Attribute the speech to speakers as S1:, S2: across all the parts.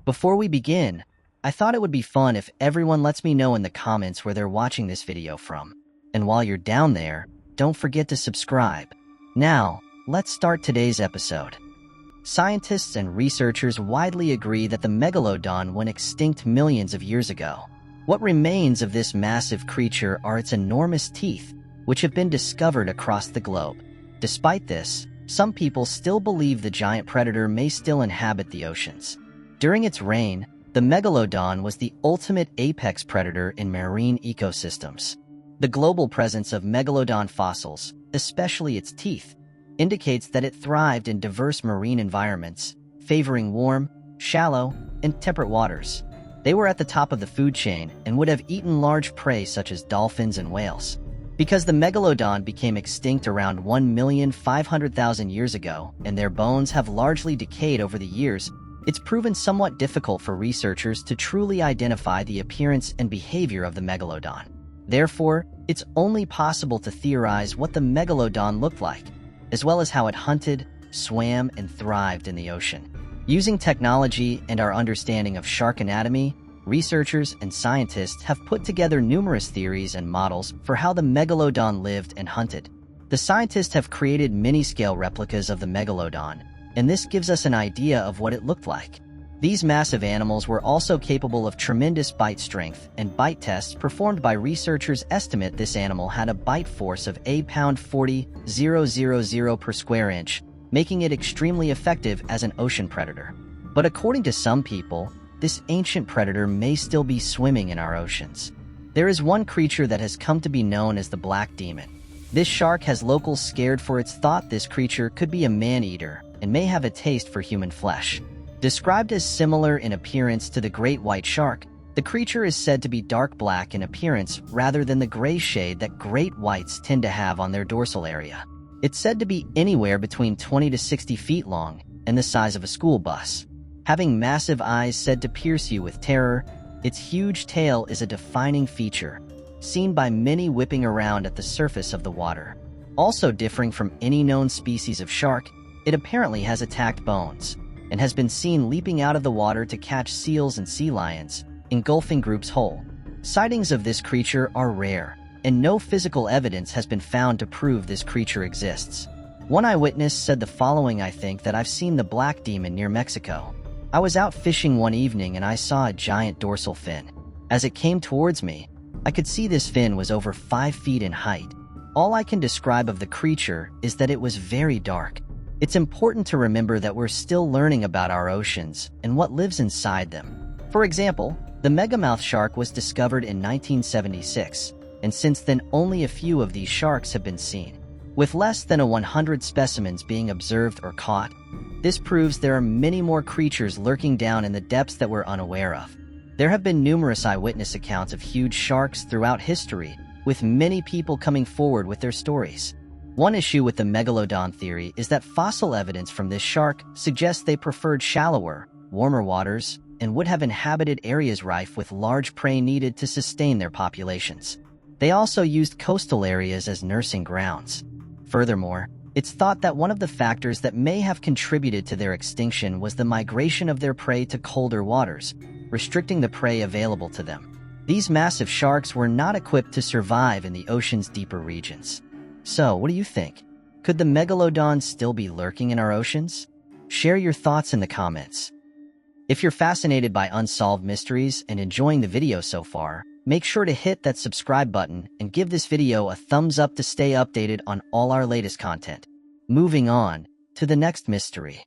S1: Before we begin, I thought it would be fun if everyone lets me know in the comments where they're watching this video from. And while you're down there, don't forget to subscribe. Now, let's start today's episode. Scientists and researchers widely agree that the megalodon went extinct millions of years ago. What remains of this massive creature are its enormous teeth, which have been discovered across the globe. Despite this, some people still believe the giant predator may still inhabit the oceans. During its reign, the megalodon was the ultimate apex predator in marine ecosystems. The global presence of megalodon fossils, especially its teeth, indicates that it thrived in diverse marine environments, favoring warm, shallow, and temperate waters. They were at the top of the food chain and would have eaten large prey such as dolphins and whales. Because the megalodon became extinct around 1,500,000 years ago and their bones have largely decayed over the years, it's proven somewhat difficult for researchers to truly identify the appearance and behavior of the megalodon. Therefore, it's only possible to theorize what the megalodon looked like, as well as how it hunted, swam, and thrived in the ocean. Using technology and our understanding of shark anatomy, researchers and scientists have put together numerous theories and models for how the megalodon lived and hunted. The scientists have created mini-scale replicas of the megalodon, and this gives us an idea of what it looked like. These massive animals were also capable of tremendous bite strength, and bite tests performed by researchers estimate this animal had a bite force of a pound 40,000 per square inch, making it extremely effective as an ocean predator. But according to some people, this ancient predator may still be swimming in our oceans. There is one creature that has come to be known as the black demon. This shark has locals scared for it's thought this creature could be a man-eater and may have a taste for human flesh. Described as similar in appearance to the great white shark, the creature is said to be dark black in appearance rather than the gray shade that great whites tend to have on their dorsal area. It's said to be anywhere between 20 to 60 feet long and the size of a school bus. Having massive eyes said to pierce you with terror, its huge tail is a defining feature, seen by many whipping around at the surface of the water. Also differing from any known species of shark, it apparently has attacked bones, and has been seen leaping out of the water to catch seals and sea lions, engulfing groups whole. Sightings of this creature are rare, and no physical evidence has been found to prove this creature exists. One eyewitness said the following: "I think that I've seen the black demon near Mexico. I was out fishing one evening and I saw a giant dorsal fin. As it came towards me, I could see this fin was over 5 feet in height. All I can describe of the creature is that it was very dark." It's important to remember that we're still learning about our oceans and what lives inside them. For example, the megamouth shark was discovered in 1976, and since then only a few of these sharks have been seen, with less than 100 specimens being observed or caught. This proves there are many more creatures lurking down in the depths that we're unaware of. There have been numerous eyewitness accounts of huge sharks throughout history, with many people coming forward with their stories. One issue with the megalodon theory is that fossil evidence from this shark suggests they preferred shallower, warmer waters and would have inhabited areas rife with large prey needed to sustain their populations. They also used coastal areas as nursing grounds. Furthermore, it's thought that one of the factors that may have contributed to their extinction was the migration of their prey to colder waters, restricting the prey available to them. These massive sharks were not equipped to survive in the ocean's deeper regions. So, what do you think? Could the megalodon still be lurking in our oceans? Share your thoughts in the comments. If you're fascinated by unsolved mysteries and enjoying the video so far, make sure to hit that subscribe button and give this video a thumbs up to stay updated on all our latest content. Moving on to the next mystery.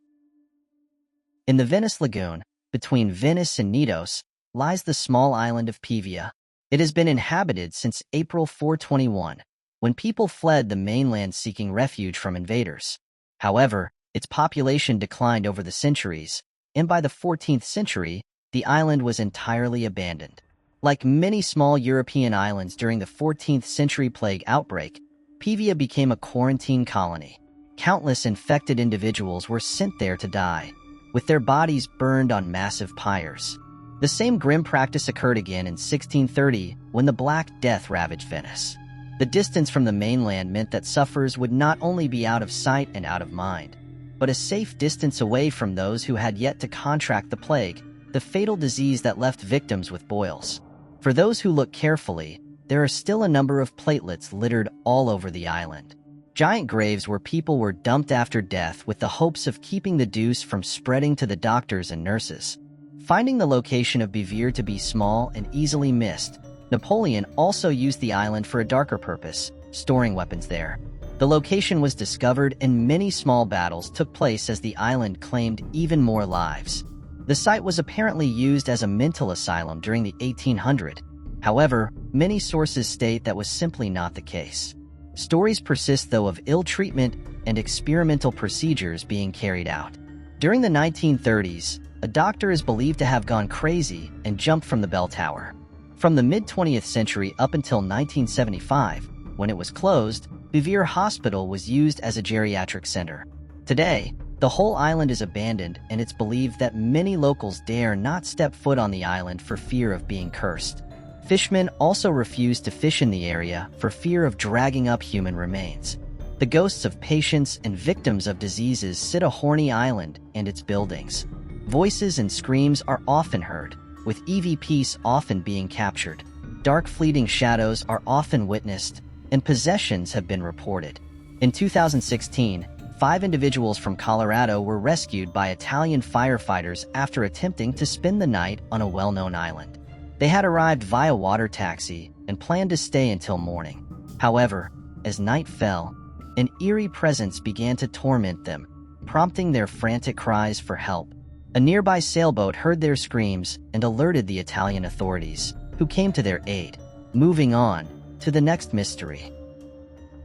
S1: In the Venice Lagoon, between Venice and Knidos, lies the small island of Pavia. It has been inhabited since April 421, when people fled the mainland seeking refuge from invaders. However, its population declined over the centuries, and by the 14th century, the island was entirely abandoned. Like many small European islands during the 14th century plague outbreak, Pavia became a quarantine colony. Countless infected individuals were sent there to die, with their bodies burned on massive pyres. The same grim practice occurred again in 1630 when the Black Death ravaged Venice. The distance from the mainland meant that sufferers would not only be out of sight and out of mind, but a safe distance away from those who had yet to contract the plague. the fatal disease that left victims with boils. For those who look carefully, there are still a number of platelets littered all over the island. Giant graves where people were dumped after death with the hopes of keeping the deuce from spreading to the doctors and nurses. Finding the location of Bevier to be small and easily missed, Napoleon also used the island for a darker purpose, storing weapons there. The location was discovered and many small battles took place as the island claimed even more lives. The site was apparently used as a mental asylum during the 1800s. However, many sources state that was simply not the case. Stories persist, though, of ill treatment and experimental procedures being carried out. During the 1930s, a doctor is believed to have gone crazy and jumped from the bell tower. From the mid-20th century up until 1975, when it was closed, Bevier Hospital was used as a geriatric center. Today, the whole island is abandoned, and it's believed that many locals dare not step foot on the island for fear of being cursed. Fishermen also refuse to fish in the area for fear of dragging up human remains. The ghosts of patients and victims of diseases sit a horny island and its buildings. Voices and screams are often heard, with EVPs often being captured. Dark fleeting shadows are often witnessed, and possessions have been reported. In 2016, 5 individuals from Colorado were rescued by Italian firefighters after attempting to spend the night on a well-known island. They had arrived via water taxi and planned to stay until morning. However, as night fell, an eerie presence began to torment them, prompting their frantic cries for help. A nearby sailboat heard their screams and alerted the Italian authorities, who came to their aid. Moving on to the next mystery.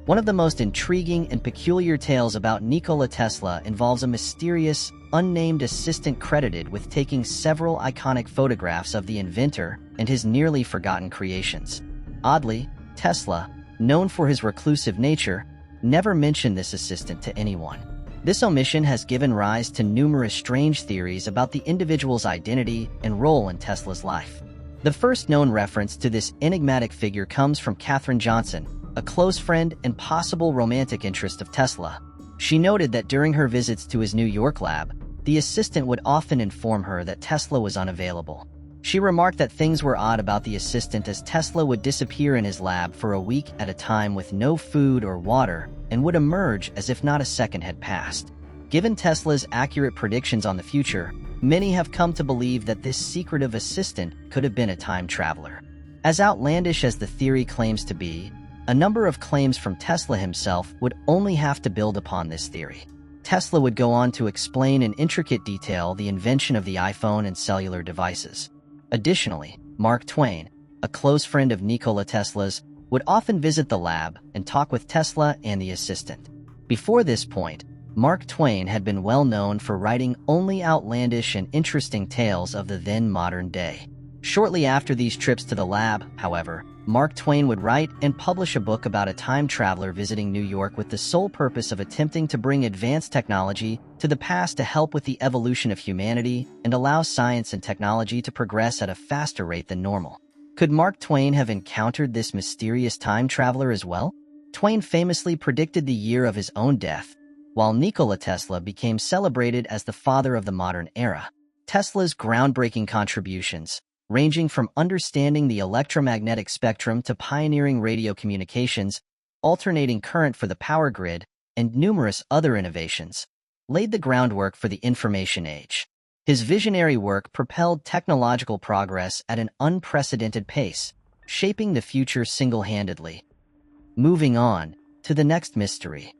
S1: One of the most intriguing and peculiar tales about Nikola Tesla involves a mysterious, unnamed assistant credited with taking several iconic photographs of the inventor and his nearly forgotten creations. Oddly, Tesla, known for his reclusive nature, never mentioned this assistant to anyone. This omission has given rise to numerous strange theories about the individual's identity and role in Tesla's life. The first known reference to this enigmatic figure comes from Katherine Johnson, a close friend and possible romantic interest of Tesla. She noted that during her visits to his New York lab, the assistant would often inform her that Tesla was unavailable. She remarked that things were odd about the assistant, as Tesla would disappear in his lab for a week at a time with no food or water and would emerge as if not a second had passed. Given Tesla's accurate predictions on the future, many have come to believe that this secretive assistant could have been a time traveler. As outlandish as the theory claims to be, a number of claims from Tesla himself would only have to build upon this theory. Tesla would go on to explain in intricate detail the invention of the iPhone and cellular devices. Additionally, Mark Twain, a close friend of Nikola Tesla's, would often visit the lab and talk with Tesla and the assistant. Before this point, Mark Twain had been well known for writing only outlandish and interesting tales of the then modern day. Shortly after these trips to the lab, however, Mark Twain would write and publish a book about a time traveler visiting New York with the sole purpose of attempting to bring advanced technology to the past to help with the evolution of humanity and allow science and technology to progress at a faster rate than normal. Could Mark Twain have encountered this mysterious time traveler as well? Twain famously predicted the year of his own death, while Nikola Tesla became celebrated as the father of the modern era. Tesla's groundbreaking contributions, ranging from understanding the electromagnetic spectrum to pioneering radio communications, alternating current for the power grid, and numerous other innovations, laid the groundwork for the information age. His visionary work propelled technological progress at an unprecedented pace, shaping the future single-handedly. Moving on to the next mystery.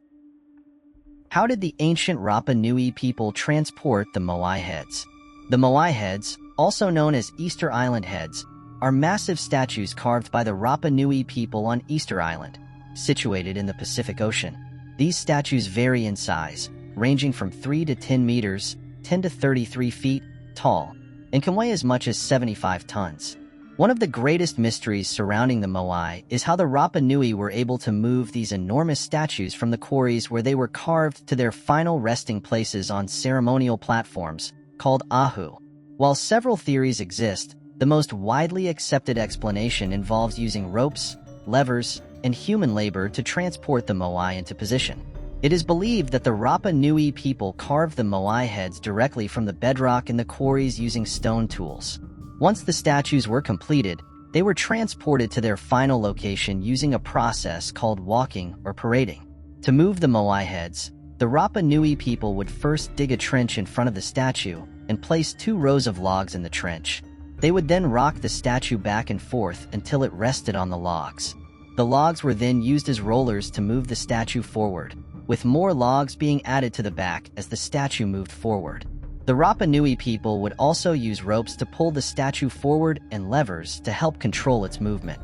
S1: How did the ancient Rapa Nui people transport the Moai heads? The Moai heads, also known as Easter Island heads, are massive statues carved by the Rapa Nui people on Easter Island, situated in the Pacific Ocean. These statues vary in size, ranging from 3 to 10 meters, 10 to 33 feet tall, and can weigh as much as 75 tons. One of the greatest mysteries surrounding the Moai is how the Rapa Nui were able to move these enormous statues from the quarries where they were carved to their final resting places on ceremonial platforms, called ahu. While several theories exist, the most widely accepted explanation involves using ropes, levers, and human labor to transport the Moai into position. It is believed that the Rapa Nui people carved the moai heads directly from the bedrock in the quarries using stone tools. Once the statues were completed, they were transported to their final location using a process called walking or parading. To move the moai heads, the Rapa Nui people would first dig a trench in front of the statue and place 2 rows of logs in the trench. They would then rock the statue back and forth until it rested on the logs. The logs were then used as rollers to move the statue forward, with more logs being added to the back as the statue moved forward. The Rapa Nui people would also use ropes to pull the statue forward and levers to help control its movement.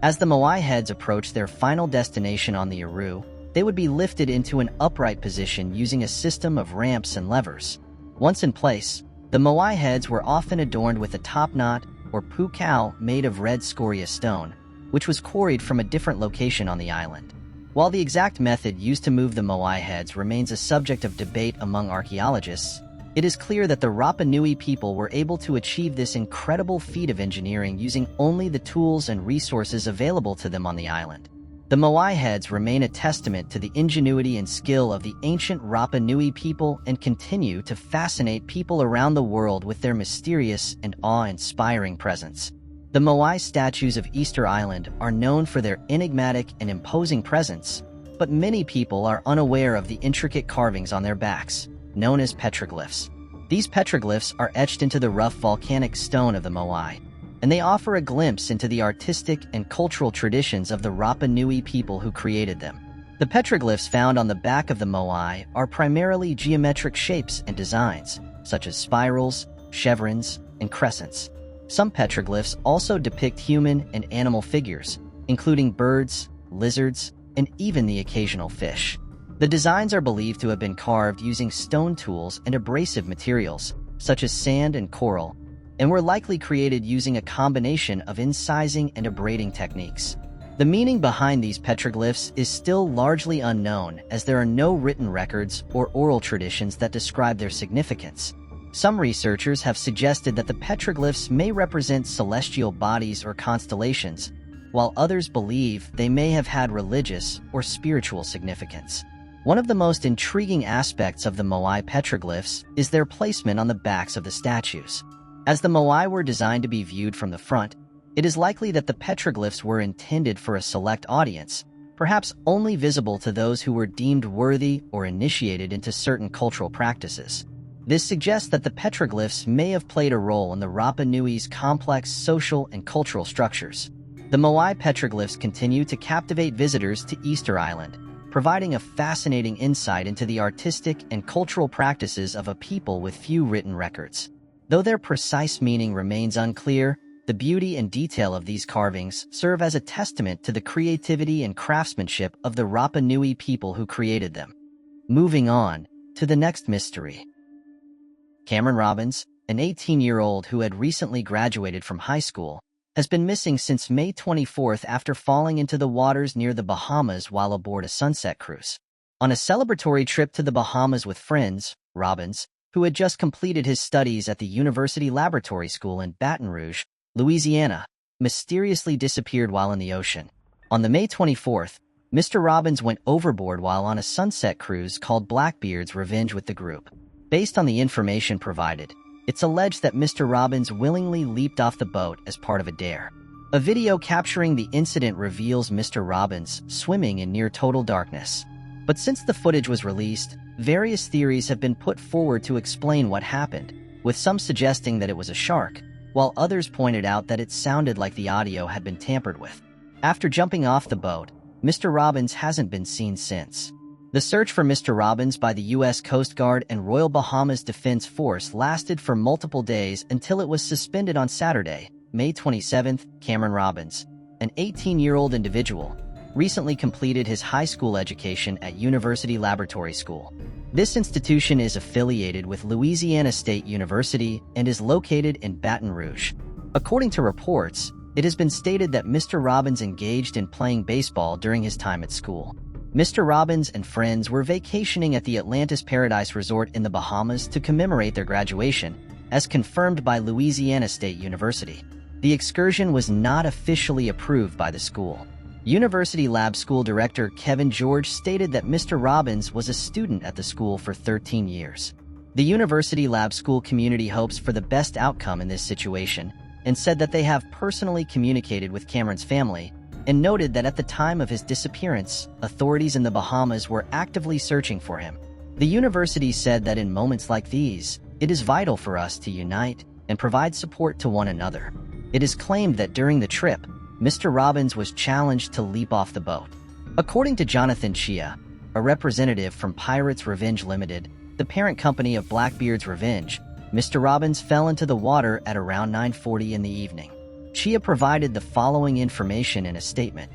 S1: As the moai heads approached their final destination on the Aru, they would be lifted into an upright position using a system of ramps and levers. Once in place, the moai heads were often adorned with a top knot or pukao made of red scoria stone, which was quarried from a different location on the island. While the exact method used to move the moai heads remains a subject of debate among archaeologists, it is clear that the Rapa Nui people were able to achieve this incredible feat of engineering using only the tools and resources available to them on the island. The moai heads remain a testament to the ingenuity and skill of the ancient Rapa Nui people and continue to fascinate people around the world with their mysterious and awe-inspiring presence. The moai statues of Easter Island are known for their enigmatic and imposing presence, but many people are unaware of the intricate carvings on their backs, known as petroglyphs. These petroglyphs are etched into the rough volcanic stone of the moai, and they offer a glimpse into the artistic and cultural traditions of the Rapa Nui people who created them. The petroglyphs found on the back of the moai are primarily geometric shapes and designs, such as spirals, chevrons, and crescents. Some petroglyphs also depict human and animal figures, including birds, lizards, and even the occasional fish. The designs are believed to have been carved using stone tools and abrasive materials, such as sand and coral, and were likely created using a combination of incising and abrading techniques. The meaning behind these petroglyphs is still largely unknown, as there are no written records or oral traditions that describe their significance. Some researchers have suggested that the petroglyphs may represent celestial bodies or constellations, while others believe they may have had religious or spiritual significance. One of the most intriguing aspects of the moai petroglyphs is their placement on the backs of the statues. As the moai were designed to be viewed from the front, it is likely that the petroglyphs were intended for a select audience, perhaps only visible to those who were deemed worthy or initiated into certain cultural practices. This suggests that the petroglyphs may have played a role in the Rapa Nui's complex social and cultural structures. The moai petroglyphs continue to captivate visitors to Easter Island, providing a fascinating insight into the artistic and cultural practices of a people with few written records. Though their precise meaning remains unclear, the beauty and detail of these carvings serve as a testament to the creativity and craftsmanship of the Rapa Nui people who created them. Moving on to the next mystery. Cameron Robbins, an 18-year-old who had recently graduated from high school, has been missing since May 24th after falling into the waters near the Bahamas while aboard a sunset cruise. On a celebratory trip to the Bahamas with friends, Robbins, who had just completed his studies at the University Laboratory School in Baton Rouge, Louisiana, mysteriously disappeared while in the ocean. On the May 24th, Mr. Robbins went overboard while on a sunset cruise called Blackbeard's Revenge with the group. Based on the information provided, it's alleged that Mr. Robbins willingly leaped off the boat as part of a dare. A video capturing the incident reveals Mr. Robbins swimming in near total darkness. But since the footage was released, various theories have been put forward to explain what happened, with some suggesting that it was a shark, while others pointed out that it sounded like the audio had been tampered with. After jumping off the boat, Mr. Robbins hasn't been seen since. The search for Mr. Robbins by the U.S. Coast Guard and Royal Bahamas Defense Force lasted for multiple days until it was suspended on Saturday, May 27th. Cameron Robbins, an 18-year-old individual, recently completed his high school education at University Laboratory School. This institution is affiliated with Louisiana State University and is located in Baton Rouge. According to reports, it has been stated that Mr. Robbins engaged in playing baseball during his time at school. Mr. Robbins and friends were vacationing at the Atlantis Paradise Resort in the Bahamas to commemorate their graduation, as confirmed by Louisiana State University. The excursion was not officially approved by the school. University Lab School Director Kevin George stated that Mr. Robbins was a student at the school for 13 years. The University Lab School community hopes for the best outcome in this situation and said that they have personally communicated with Cameron's family and noted that at the time of his disappearance, authorities in the Bahamas were actively searching for him. The university said that in moments like these, it is vital for us to unite and provide support to one another. It is claimed that during the trip, Mr. Robbins was challenged to leap off the boat. According to Jonathan Chia, a representative from Pirates Revenge Limited, the parent company of Blackbeard's Revenge, Mr. Robbins fell into the water at around 9:40 in the evening. Chia provided the following information in a statement.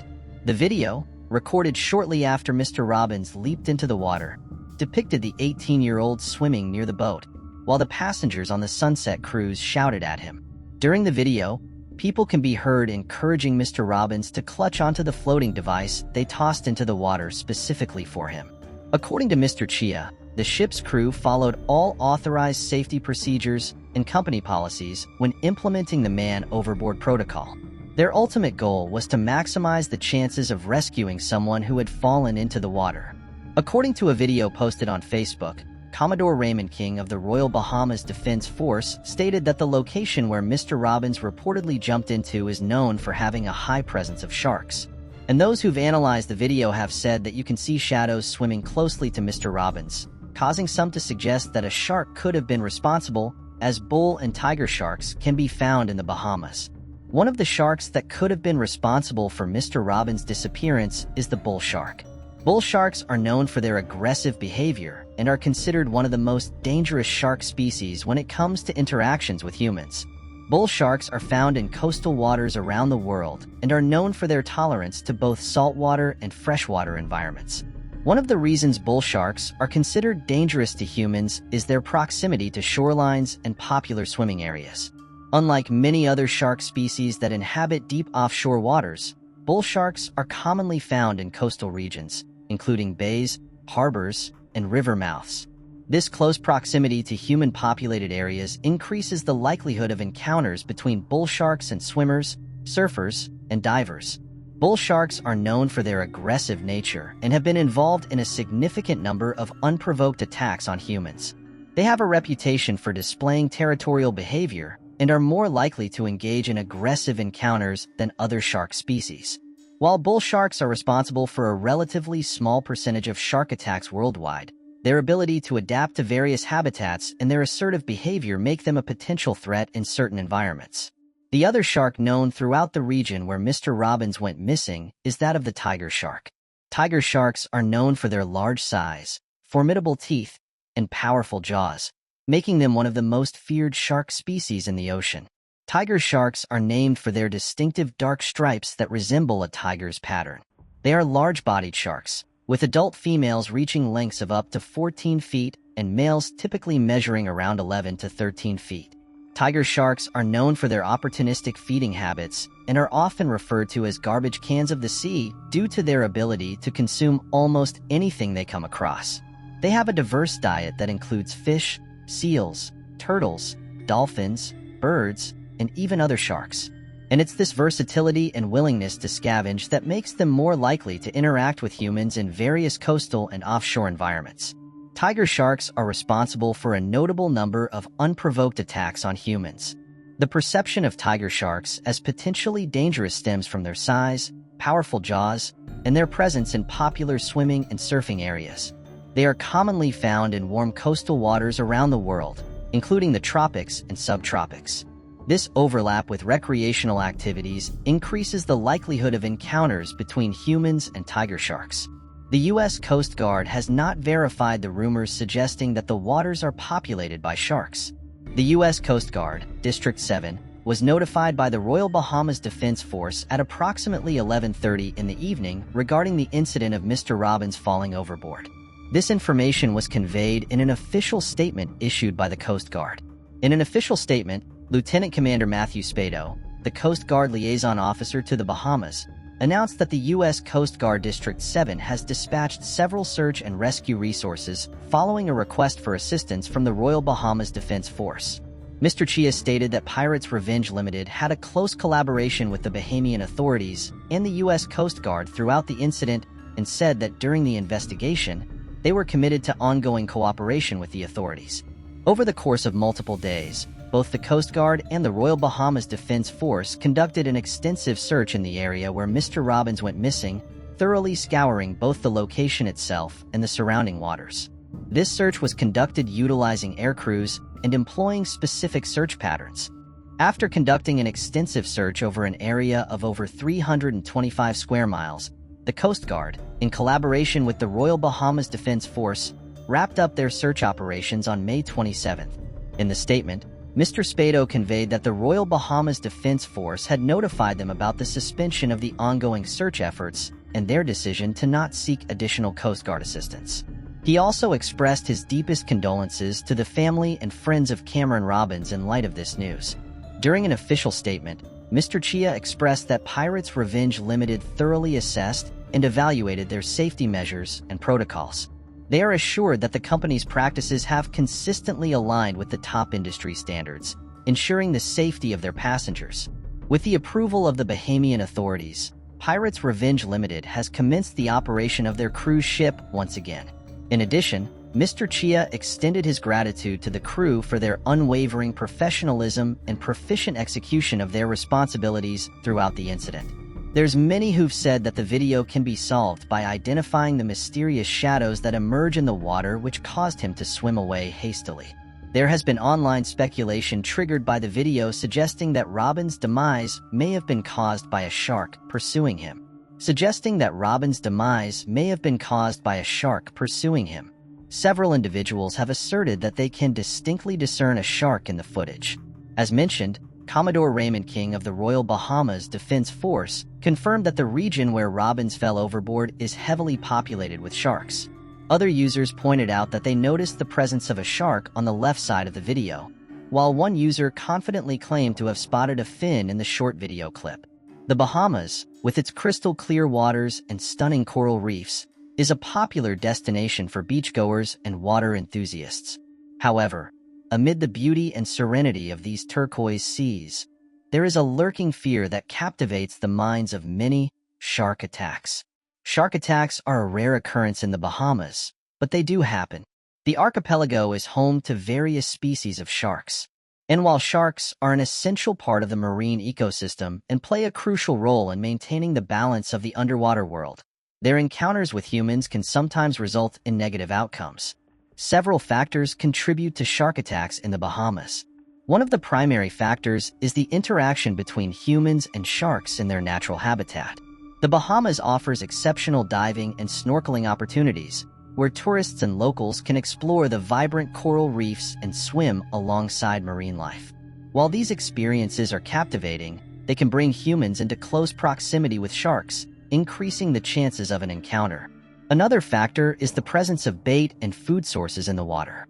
S1: The video, recorded shortly after Mr. Robbins leaped into the water, depicted the 18-year-old swimming near the boat, while the passengers on the Sunset Cruise shouted at him. During the video, people can be heard encouraging Mr. Robbins to clutch onto the floating device they tossed into the water specifically for him. According to Mr. Chia, the ship's crew followed all authorized safety procedures and company policies when implementing the man overboard protocol. Their ultimate goal was to maximize the chances of rescuing someone who had fallen into the water. According to a video posted on Facebook, Commodore Raymond King of the Royal Bahamas Defense Force stated that the location where Mr. Robbins reportedly jumped into is known for having a high presence of sharks. And those who've analyzed the video have said that you can see shadows swimming closely to Mr. Robbins, causing some to suggest that a shark could have been responsible, as bull and tiger sharks can be found in the Bahamas. One of the sharks that could have been responsible for Mr. Robbins' disappearance is the bull shark. Bull sharks are known for their aggressive behavior and are considered one of the most dangerous shark species when it comes to interactions with humans. Bull sharks are found in coastal waters around the world and are known for their tolerance to both saltwater and freshwater environments. One of the reasons bull sharks are considered dangerous to humans is their proximity to shorelines and popular swimming areas. Unlike many other shark species that inhabit deep offshore waters, bull sharks are commonly found in coastal regions, including bays, harbors, and river mouths. This close proximity to human-populated areas increases the likelihood of encounters between bull sharks and swimmers, surfers, and divers. Bull sharks are known for their aggressive nature and have been involved in a significant number of unprovoked attacks on humans. They have a reputation for displaying territorial behavior and are more likely to engage in aggressive encounters than other shark species. While bull sharks are responsible for a relatively small percentage of shark attacks worldwide, their ability to adapt to various habitats and their assertive behavior make them a potential threat in certain environments. The other shark known throughout the region where Mr. Robbins went missing is that of the tiger shark. Tiger sharks are known for their large size, formidable teeth, and powerful jaws, making them one of the most feared shark species in the ocean. Tiger sharks are named for their distinctive dark stripes that resemble a tiger's pattern. They are large-bodied sharks, with adult females reaching lengths of up to 14 feet and males typically measuring around 11 to 13 feet. Tiger sharks are known for their opportunistic feeding habits and are often referred to as garbage cans of the sea due to their ability to consume almost anything they come across. They have a diverse diet that includes fish, seals, turtles, dolphins, birds, and even other sharks. And it's this versatility and willingness to scavenge that makes them more likely to interact with humans in various coastal and offshore environments. Tiger sharks are responsible for a notable number of unprovoked attacks on humans. The perception of tiger sharks as potentially dangerous stems from their size, powerful jaws, and their presence in popular swimming and surfing areas. They are commonly found in warm coastal waters around the world, including the tropics and subtropics. This overlap with recreational activities increases the likelihood of encounters between humans and tiger sharks. The U.S. Coast Guard has not verified the rumors suggesting that the waters are populated by sharks. The U.S. Coast Guard, District 7, was notified by the Royal Bahamas Defense Force at approximately 11:30 in the evening regarding the incident of Mr. Robbins falling overboard. This information was conveyed in an official statement issued by the Coast Guard. In an official statement, Lieutenant Commander Matthew Spado, the Coast Guard liaison officer to the Bahamas, announced that the U.S. Coast Guard District 7 has dispatched several search and rescue resources following a request for assistance from the Royal Bahamas Defense Force. Mr. Chia stated that Pirates Revenge Limited had a close collaboration with the Bahamian authorities and the U.S. Coast Guard throughout the incident and said that during the investigation, they were committed to ongoing cooperation with the authorities. Over the course of multiple days, both the Coast Guard and the Royal Bahamas Defense Force conducted an extensive search in the area where Mr. Robbins went missing, thoroughly scouring both the location itself and the surrounding waters. This search was conducted utilizing air crews and employing specific search patterns. After conducting an extensive search over an area of over 325 square miles, the Coast Guard, in collaboration with the Royal Bahamas Defense Force, wrapped up their search operations on May 27th. In the statement, Mr. Spado conveyed that the Royal Bahamas Defense Force had notified them about the suspension of the ongoing search efforts and their decision to not seek additional Coast Guard assistance. He also expressed his deepest condolences to the family and friends of Cameron Robbins in light of this news. During an official statement, Mr. Chia expressed that Pirates Revenge Limited thoroughly assessed and evaluated their safety measures and protocols. They are assured that the company's practices have consistently aligned with the top industry standards, ensuring the safety of their passengers. With the approval of the Bahamian authorities, Pirates Revenge Limited has commenced the operation of their cruise ship once again. In addition, Mr. Chia extended his gratitude to the crew for their unwavering professionalism and proficient execution of their responsibilities throughout the incident. There's many who've said that the video can be solved by identifying the mysterious shadows that emerge in the water which caused him to swim away hastily. There has been online speculation triggered by the video suggesting that Robin's demise may have been caused by a shark pursuing him. Several individuals have asserted that they can distinctly discern a shark in the footage. As mentioned, Commodore Raymond King of the Royal Bahamas Defense Force confirmed that the region where Robbins fell overboard is heavily populated with sharks. Other users pointed out that they noticed the presence of a shark on the left side of the video, while one user confidently claimed to have spotted a fin in the short video clip. The Bahamas, with its crystal-clear waters and stunning coral reefs, is a popular destination for beachgoers and water enthusiasts. However, amid the beauty and serenity of these turquoise seas, there is a lurking fear that captivates the minds of many: shark attacks. Shark attacks are a rare occurrence in the Bahamas, but they do happen. The archipelago is home to various species of sharks. And while sharks are an essential part of the marine ecosystem and play a crucial role in maintaining the balance of the underwater world, their encounters with humans can sometimes result in negative outcomes. Several factors contribute to shark attacks in the Bahamas. One of the primary factors is the interaction between humans and sharks in their natural habitat. The Bahamas offers exceptional diving and snorkeling opportunities, where tourists and locals can explore the vibrant coral reefs and swim alongside marine life. While these experiences are captivating, they can bring humans into close proximity with sharks, increasing the chances of an encounter. Another factor is the presence of bait and food sources in the water.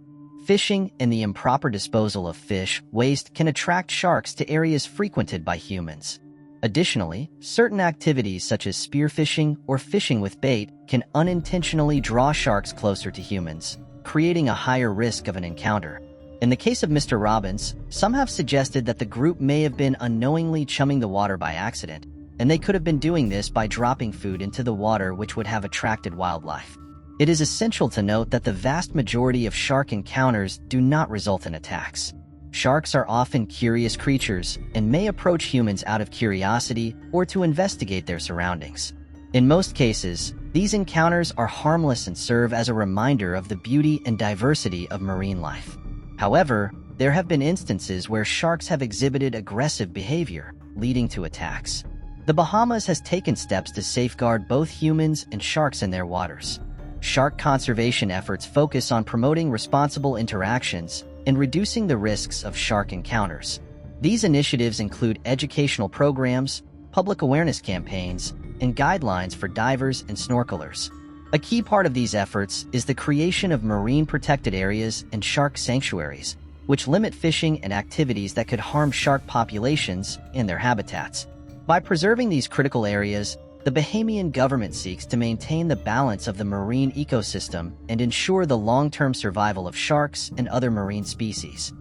S1: Fishing and the improper disposal of fish waste can attract sharks to areas frequented by humans. Additionally, certain activities such as spearfishing or fishing with bait can unintentionally draw sharks closer to humans, creating a higher risk of an encounter. In the case of Mr. Robbins, some have suggested that the group may have been unknowingly chumming the water by accident, and they could have been doing this by dropping food into the water, which would have attracted wildlife. It is essential to note that the vast majority of shark encounters do not result in attacks. Sharks are often curious creatures and may approach humans out of curiosity or to investigate their surroundings. In most cases, these encounters are harmless and serve as a reminder of the beauty and diversity of marine life. However, there have been instances where sharks have exhibited aggressive behavior, leading to attacks. The Bahamas has taken steps to safeguard both humans and sharks in their waters. Shark conservation efforts focus on promoting responsible interactions and reducing the risks of shark encounters. These initiatives include educational programs, public awareness campaigns, and guidelines for divers and snorkelers. A key part of these efforts is the creation of marine protected areas and shark sanctuaries, which limit fishing and activities that could harm shark populations and their habitats. By preserving these critical areas, the Bahamian government seeks to maintain the balance of the marine ecosystem and ensure the long-term survival of sharks and other marine species.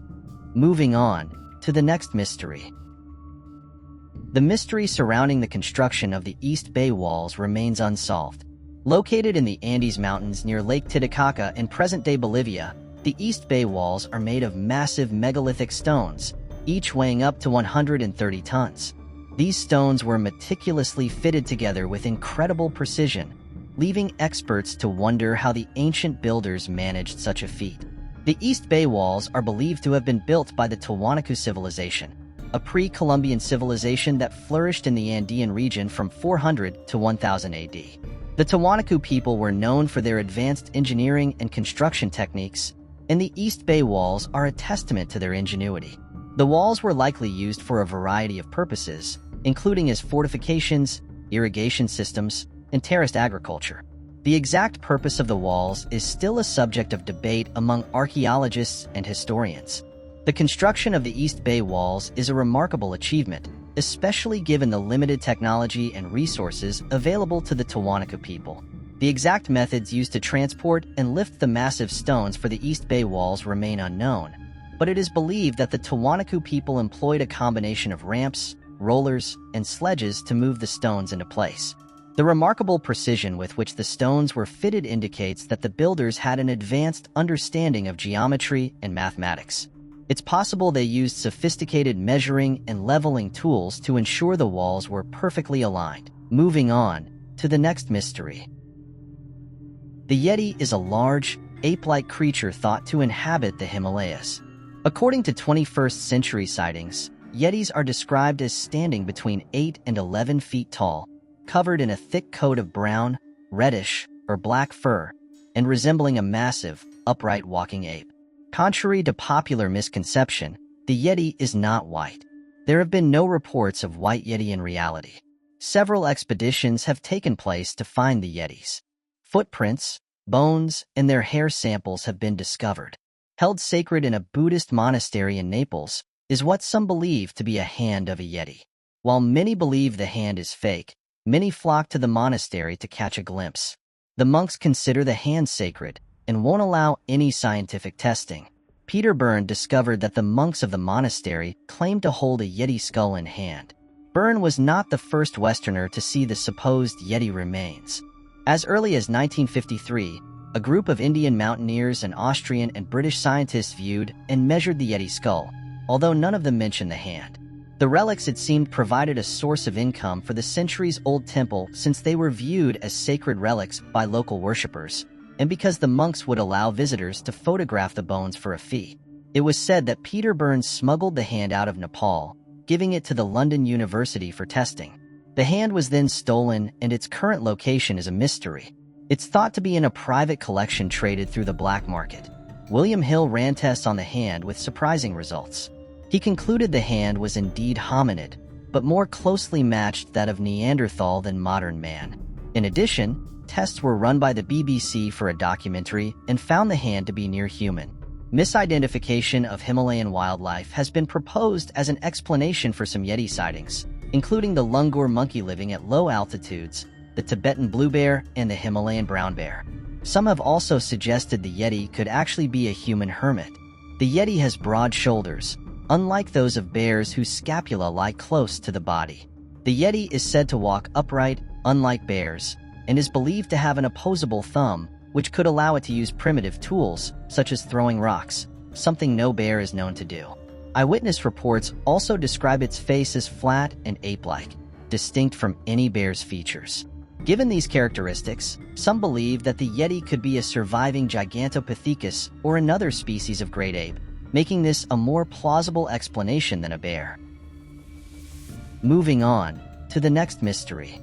S1: Moving on to the next mystery. The mystery surrounding the construction of the East Bay Walls remains unsolved. Located in the Andes Mountains near Lake Titicaca in present-day Bolivia, the East Bay Walls are made of massive megalithic stones, each weighing up to 130 tons. These stones were meticulously fitted together with incredible precision, leaving experts to wonder how the ancient builders managed such a feat. The East Bay Walls are believed to have been built by the Tiwanaku civilization, a pre-Columbian civilization that flourished in the Andean region from 400 to 1000 AD. The Tiwanaku people were known for their advanced engineering and construction techniques, and the East Bay Walls are a testament to their ingenuity. The walls were likely used for a variety of purposes, including as fortifications, irrigation systems, and terraced agriculture. The exact purpose of the walls is still a subject of debate among archaeologists and historians. The construction of the East Bay Walls is a remarkable achievement, especially given the limited technology and resources available to the Tiwanaku people. The exact methods used to transport and lift the massive stones for the East Bay Walls remain unknown, but it is believed that the Tiwanaku people employed a combination of ramps, rollers, and sledges to move the stones into place. The remarkable precision with which the stones were fitted indicates that the builders had an advanced understanding of geometry and mathematics. It's possible they used sophisticated measuring and leveling tools to ensure the walls were perfectly aligned. Moving on to the next mystery. The Yeti is a large, ape-like creature thought to inhabit the Himalayas. According to 21st century sightings, Yetis are described as standing between 8 and 11 feet tall, covered in a thick coat of brown, reddish, or black fur, and resembling a massive, upright walking ape. Contrary to popular misconception, the Yeti is not white. There have been no reports of white Yeti in reality. Several expeditions have taken place to find the Yetis. Footprints, bones, and their hair samples have been discovered. Held sacred in a Buddhist monastery in Naples is what some believe to be a hand of a Yeti. While many believe the hand is fake, many flock to the monastery to catch a glimpse. The monks consider the hand sacred and won't allow any scientific testing. Peter Byrne discovered that the monks of the monastery claimed to hold a Yeti skull in hand. Byrne was not the first Westerner to see the supposed Yeti remains. As early as 1953, a group of Indian mountaineers and Austrian and British scientists viewed and measured the Yeti skull, although none of them mentioned the hand. The relics, it seemed, provided a source of income for the centuries-old temple since they were viewed as sacred relics by local worshippers, and because the monks would allow visitors to photograph the bones for a fee. It was said that Peter Byrne smuggled the hand out of Nepal, giving it to the London University for testing. The hand was then stolen, and its current location is a mystery. It's thought to be in a private collection traded through the black market. William Hill ran tests on the hand with surprising results. He concluded the hand was indeed hominid, but more closely matched that of Neanderthal than modern man. In addition, tests were run by the BBC for a documentary and found the hand to be near human. Misidentification of Himalayan wildlife has been proposed as an explanation for some Yeti sightings, including the Lungur monkey living at low altitudes, the Tibetan blue bear, and the Himalayan brown bear. Some have also suggested the Yeti could actually be a human hermit. The Yeti has broad shoulders, unlike those of bears whose scapula lie close to the body. The Yeti is said to walk upright, unlike bears, and is believed to have an opposable thumb, which could allow it to use primitive tools, such as throwing rocks, something no bear is known to do. Eyewitness reports also describe its face as flat and ape-like, distinct from any bear's features. Given these characteristics, some believe that the Yeti could be a surviving Gigantopithecus or another species of great ape, making this a more plausible explanation than a bear. Moving on to the next mystery.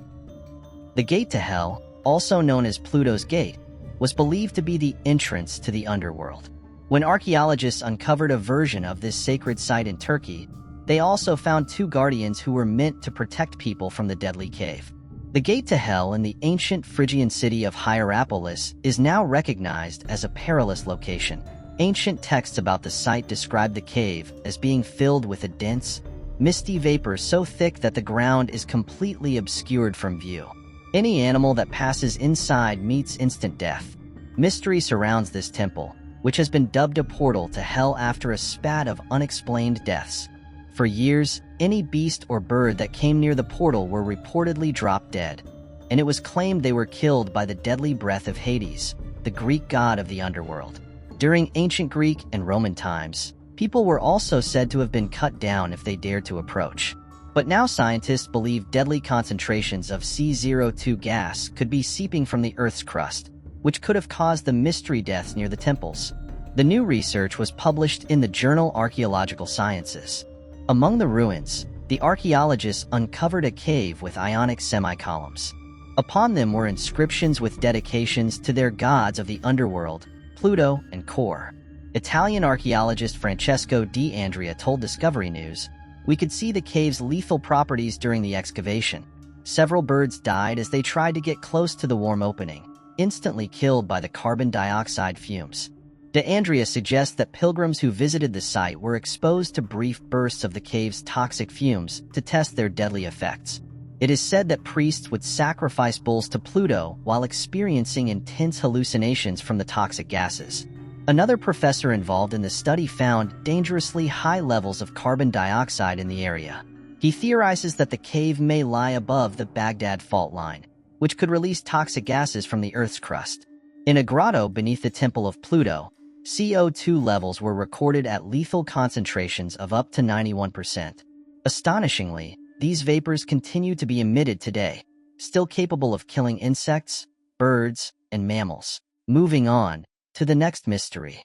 S1: The Gate to Hell, also known as Pluto's Gate, was believed to be the entrance to the underworld. When archaeologists uncovered a version of this sacred site in Turkey, they also found two guardians who were meant to protect people from the deadly cave. The Gate to Hell in the ancient Phrygian city of Hierapolis is now recognized as a perilous location. Ancient texts about the site describe the cave as being filled with a dense, misty vapor so thick that the ground is completely obscured from view. Any animal that passes inside meets instant death. Mystery surrounds this temple, which has been dubbed a portal to hell after a spat of unexplained deaths. For years, any beast or bird that came near the portal were reportedly dropped dead, and it was claimed they were killed by the deadly breath of Hades, the Greek god of the underworld. During ancient Greek and Roman times, people were also said to have been cut down if they dared to approach. But now scientists believe deadly concentrations of C02 gas could be seeping from the Earth's crust, which could have caused the mystery deaths near the temples. The new research was published in the journal Archaeological Sciences. Among the ruins, the archaeologists uncovered a cave with ionic semicolumns. Upon them were inscriptions with dedications to their gods of the underworld, Pluto and Core. Italian archaeologist Francesco Di Andrea told Discovery News, "We could see the cave's lethal properties during the excavation. Several birds died as they tried to get close to the warm opening, instantly killed by the carbon dioxide fumes." De Andrea suggests that pilgrims who visited the site were exposed to brief bursts of the cave's toxic fumes to test their deadly effects. It is said that priests would sacrifice bulls to Pluto while experiencing intense hallucinations from the toxic gases. Another professor involved in the study found dangerously high levels of carbon dioxide in the area. He theorizes that the cave may lie above the Baghdad fault line, which could release toxic gases from the Earth's crust. In a grotto beneath the Temple of Pluto, CO2 levels were recorded at lethal concentrations of up to 91%. Astonishingly, these vapors continue to be emitted today, still capable of killing insects, birds, and mammals. Moving on to the next mystery.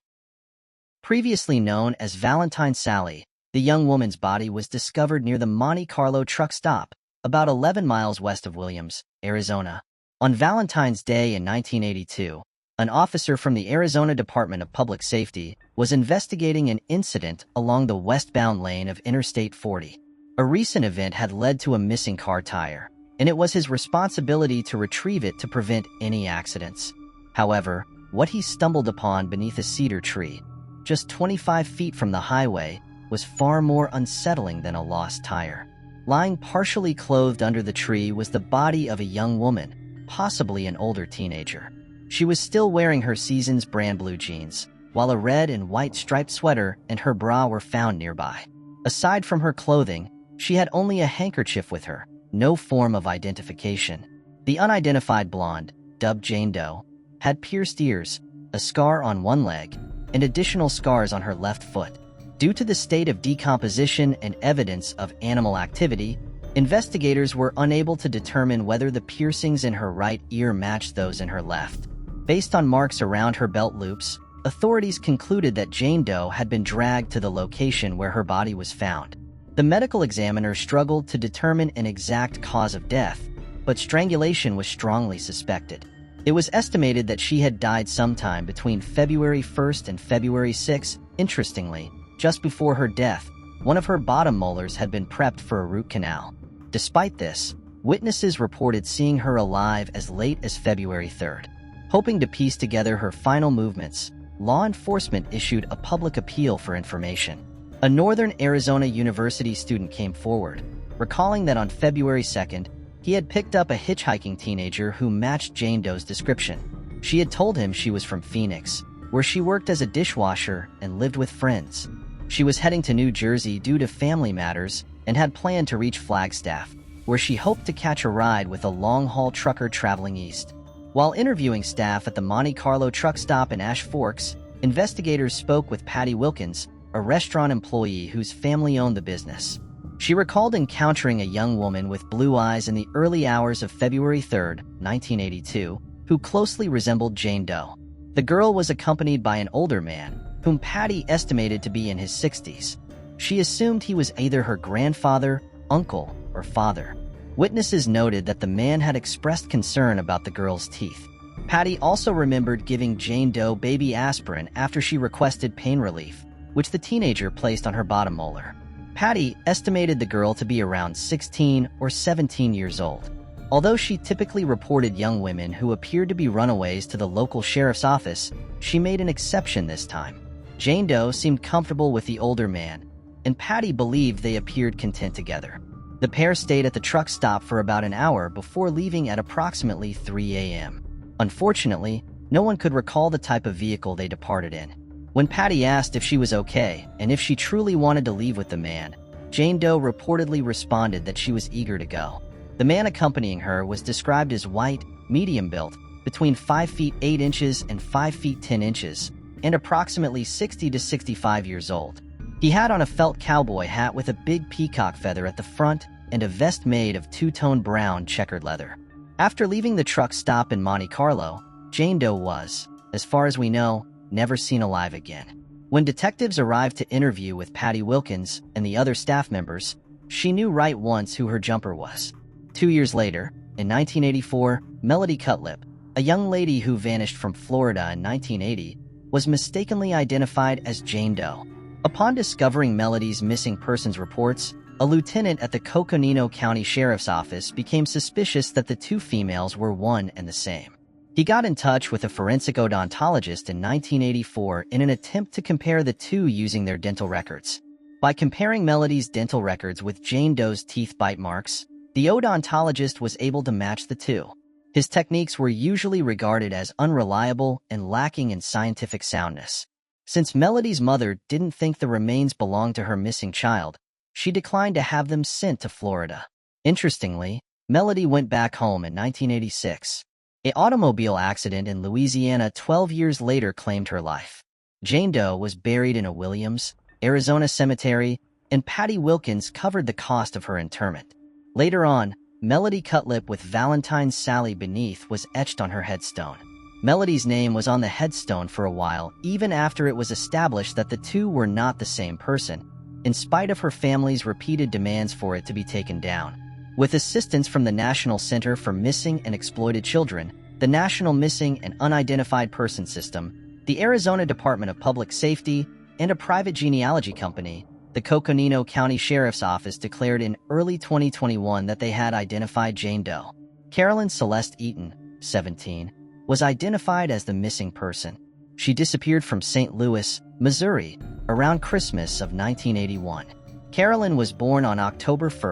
S1: Previously known as Valentine Sally, the young woman's body was discovered near the Monte Carlo truck stop, about 11 miles west of Williams, Arizona. On Valentine's Day in 1982, an officer from the Arizona Department of Public Safety was investigating an incident along the westbound lane of Interstate 40. A recent event had led to a missing car tire, and it was his responsibility to retrieve it to prevent any accidents. However, what he stumbled upon beneath a cedar tree, just 25 feet from the highway, was far more unsettling than a lost tire. Lying partially clothed under the tree was the body of a young woman, possibly an older teenager. She was still wearing her Seasons brand blue jeans, while a red and white striped sweater and her bra were found nearby. Aside from her clothing, she had only a handkerchief with her, no form of identification. The unidentified blonde, dubbed Jane Doe, had pierced ears, a scar on one leg, and additional scars on her left foot. Due to the state of decomposition and evidence of animal activity, investigators were unable to determine whether the piercings in her right ear matched those in her left. Based on marks around her belt loops, authorities concluded that Jane Doe had been dragged to the location where her body was found. The medical examiner struggled to determine an exact cause of death, but strangulation was strongly suspected. It was estimated that she had died sometime between February 1st and February 6th. Interestingly, just before her death, one of her bottom molars had been prepped for a root canal. Despite this, witnesses reported seeing her alive as late as February 3rd. Hoping to piece together her final movements, law enforcement issued a public appeal for information. A Northern Arizona University student came forward, recalling that on February 2nd, he had picked up a hitchhiking teenager who matched Jane Doe's description. She had told him she was from Phoenix, where she worked as a dishwasher and lived with friends. She was heading to New Jersey due to family matters and had planned to reach Flagstaff, where she hoped to catch a ride with a long-haul trucker traveling east. While interviewing staff at the Monte Carlo truck stop in Ash Forks, investigators spoke with Patty Wilkins, a restaurant employee whose family owned the business. She recalled encountering a young woman with blue eyes in the early hours of February 3, 1982, who closely resembled Jane Doe. The girl was accompanied by an older man, whom Patty estimated to be in his 60s. She assumed he was either her grandfather, uncle, or father. Witnesses noted that the man had expressed concern about the girl's teeth. Patty also remembered giving Jane Doe baby aspirin after she requested pain relief, which the teenager placed on her bottom molar. Patty estimated the girl to be around 16 or 17 years old. Although she typically reported young women who appeared to be runaways to the local sheriff's office, she made an exception this time. Jane Doe seemed comfortable with the older man, and Patty believed they appeared content together. The pair stayed at the truck stop for about an hour before leaving at approximately 3 a.m. Unfortunately, no one could recall the type of vehicle they departed in. When Patty asked if she was okay and if she truly wanted to leave with the man, Jane Doe reportedly responded that she was eager to go. The man accompanying her was described as white, medium-built, between 5 feet 8 inches and 5 feet 10 inches, and approximately 60 to 65 years old. He had on a felt cowboy hat with a big peacock feather at the front and a vest made of two-tone brown checkered leather. After leaving the truck stop in Monte Carlo, Jane Doe was, as far as we know, never seen alive again. When detectives arrived to interview with Patty Wilkins and the other staff members, she knew right once who her jumper was. 2 years later, in 1984, Melody Cutlip, a young lady who vanished from Florida in 1980, was mistakenly identified as Jane Doe. Upon discovering Melody's missing persons reports, a lieutenant at the Coconino County Sheriff's Office became suspicious that the two females were one and the same. He got in touch with a forensic odontologist in 1984 in an attempt to compare the two using their dental records. By comparing Melody's dental records with Jane Doe's teeth bite marks, the odontologist was able to match the two. His techniques were usually regarded as unreliable and lacking in scientific soundness. Since Melody's mother didn't think the remains belonged to her missing child, she declined to have them sent to Florida. Interestingly, Melody went back home in 1986. An automobile accident in Louisiana 12 years later claimed her life. Jane Doe was buried in a Williams, Arizona cemetery, and Patty Wilkins covered the cost of her interment. Later on, Melody Cutlip with Valentine's Sally beneath was etched on her headstone. Melody's name was on the headstone for a while, even after it was established that the two were not the same person, in spite of her family's repeated demands for it to be taken down. With assistance from the National Center for Missing and Exploited Children, the National Missing and Unidentified Person System, the Arizona Department of Public Safety, and a private genealogy company, the Coconino County Sheriff's Office declared in early 2021 that they had identified Jane Doe. Carolyn Celeste Eaton, 17, was identified as the missing person. She disappeared from St. Louis, Missouri, around Christmas of 1981. Carolyn was born on October 1,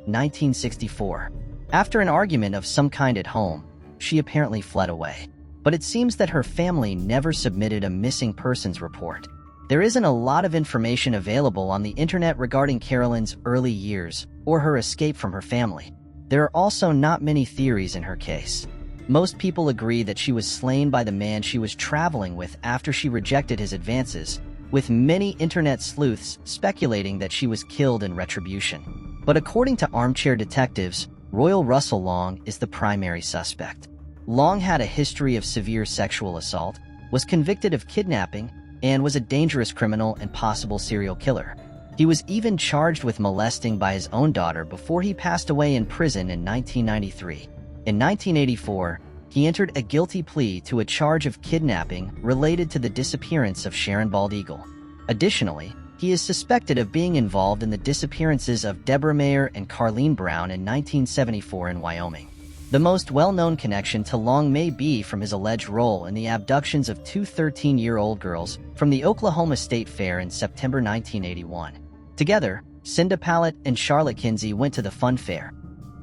S1: 1964. After an argument of some kind at home, she apparently fled away. But it seems that her family never submitted a missing persons report. There isn't a lot of information available on the internet regarding Carolyn's early years or her escape from her family. There are also not many theories in her case. Most people agree that she was slain by the man she was traveling with after she rejected his advances, with many internet sleuths speculating that she was killed in retribution. But according to armchair detectives, Royal Russell Long is the primary suspect. Long had a history of severe sexual assault, was convicted of kidnapping, and was a dangerous criminal and possible serial killer. He was even charged with molesting by his own daughter before he passed away in prison in 1993. In 1984, he entered a guilty plea to a charge of kidnapping related to the disappearance of Sharon Bald Eagle. Additionally, he is suspected of being involved in the disappearances of Deborah Mayer and Carlene Brown in 1974 in Wyoming. The most well-known connection to Long may be from his alleged role in the abductions of two 13-year-old girls from the Oklahoma State Fair in September 1981. Together, Cinda Pallett and Charlotte Kinsey went to the fun fair.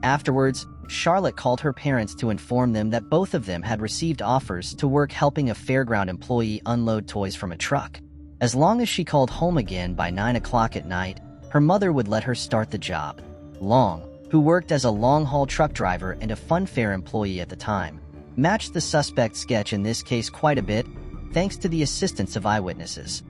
S1: Afterwards, Charlotte called her parents to inform them that both of them had received offers to work helping a fairground employee unload toys from a truck. As long as she called home again by 9 o'clock at night, her mother would let her start the job. Long, who worked as a long-haul truck driver and a fun fair employee at the time, matched the suspect sketch in this case quite a bit, thanks to the assistance of eyewitnesses.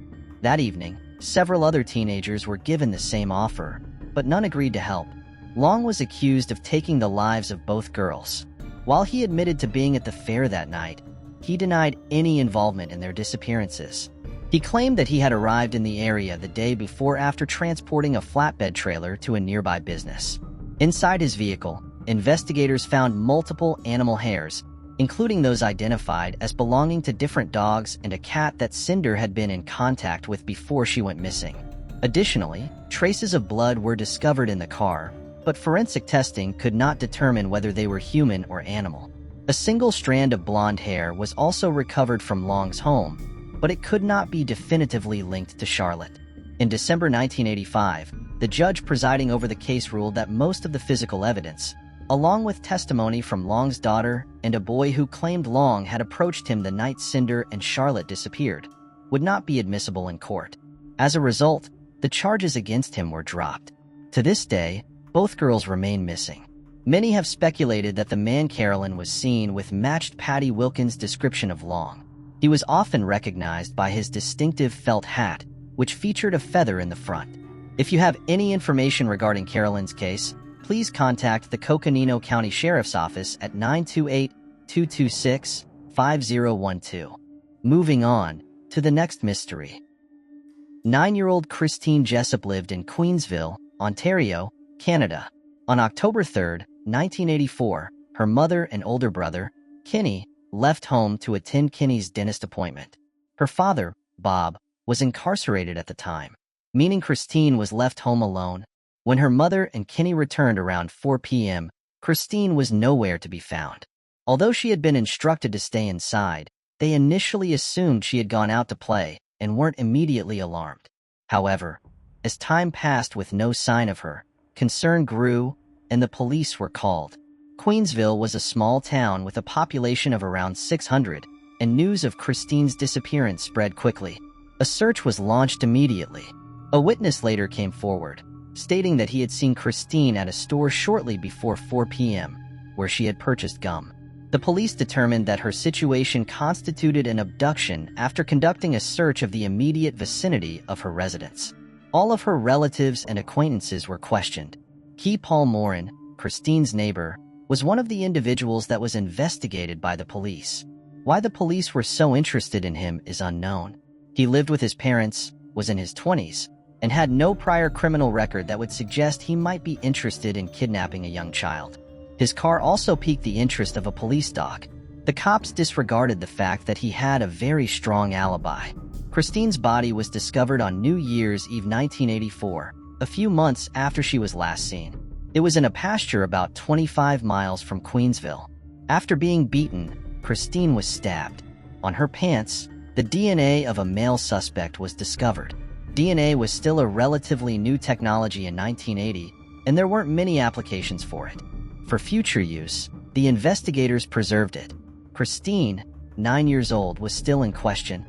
S1: That evening, several other teenagers were given the same offer, but none agreed to help. Long was accused of taking the lives of both girls. While he admitted to being at the fair that night, he denied any involvement in their disappearances. He claimed that he had arrived in the area the day before after transporting a flatbed trailer to a nearby business. Inside his vehicle, investigators found multiple animal hairs, including those identified as belonging to different dogs and a cat that Cinder had been in contact with before she went missing. Additionally, traces of blood were discovered in the car, but forensic testing could not determine whether they were human or animal. A single strand of blonde hair was also recovered from Long's home, but it could not be definitively linked to Charlotte. In December 1985, the judge presiding over the case ruled that most of the physical evidence, along with testimony from Long's daughter and a boy who claimed Long had approached him the night Cinder and Charlotte disappeared, would not be admissible in court. As a result, the charges against him were dropped. To this day, both girls remain missing. Many have speculated that the man Carolyn was seen with matched Patty Wilkins' description of Long. He was often recognized by his distinctive felt hat, which featured a feather in the front. If you have any information regarding Carolyn's case, please contact the Coconino County Sheriff's Office at 928-226-5012. Moving on to the next mystery. 9-year-old Christine Jessup lived in Queensville, Ontario, Canada. On October 3, 1984, her mother and older brother, Kinney, left home to attend Kinney's dentist appointment. Her father, Bob, was incarcerated at the time, meaning Christine was left home alone. When her mother and Kinney returned around 4 p.m., Christine was nowhere to be found. Although she had been instructed to stay inside, they initially assumed she had gone out to play and weren't immediately alarmed. However, as time passed with no sign of her, concern grew, and the police were called. Queensville was a small town with a population of around 600, and news of Christine's disappearance spread quickly. A search was launched immediately. A witness later came forward, stating that he had seen Christine at a store shortly before 4 p.m., where she had purchased gum. The police determined that her situation constituted an abduction after conducting a search of the immediate vicinity of her residence. All of her relatives and acquaintances were questioned. Key Paul Morin, Christine's neighbor, was one of the individuals that was investigated by the police. Why the police were so interested in him is unknown. He lived with his parents, was in his 20s, and had no prior criminal record that would suggest he might be interested in kidnapping a young child. His car also piqued the interest of a police dog. The cops disregarded the fact that he had a very strong alibi. Christine's body was discovered on New Year's Eve 1984, a few months after she was last seen. It was in a pasture about 25 miles from Queensville. After being beaten, Christine was stabbed. On her pants, the DNA of a male suspect was discovered. DNA was still a relatively new technology in 1980, and there weren't many applications for it. For future use, the investigators preserved it. Christine, 9 years old, was still in question.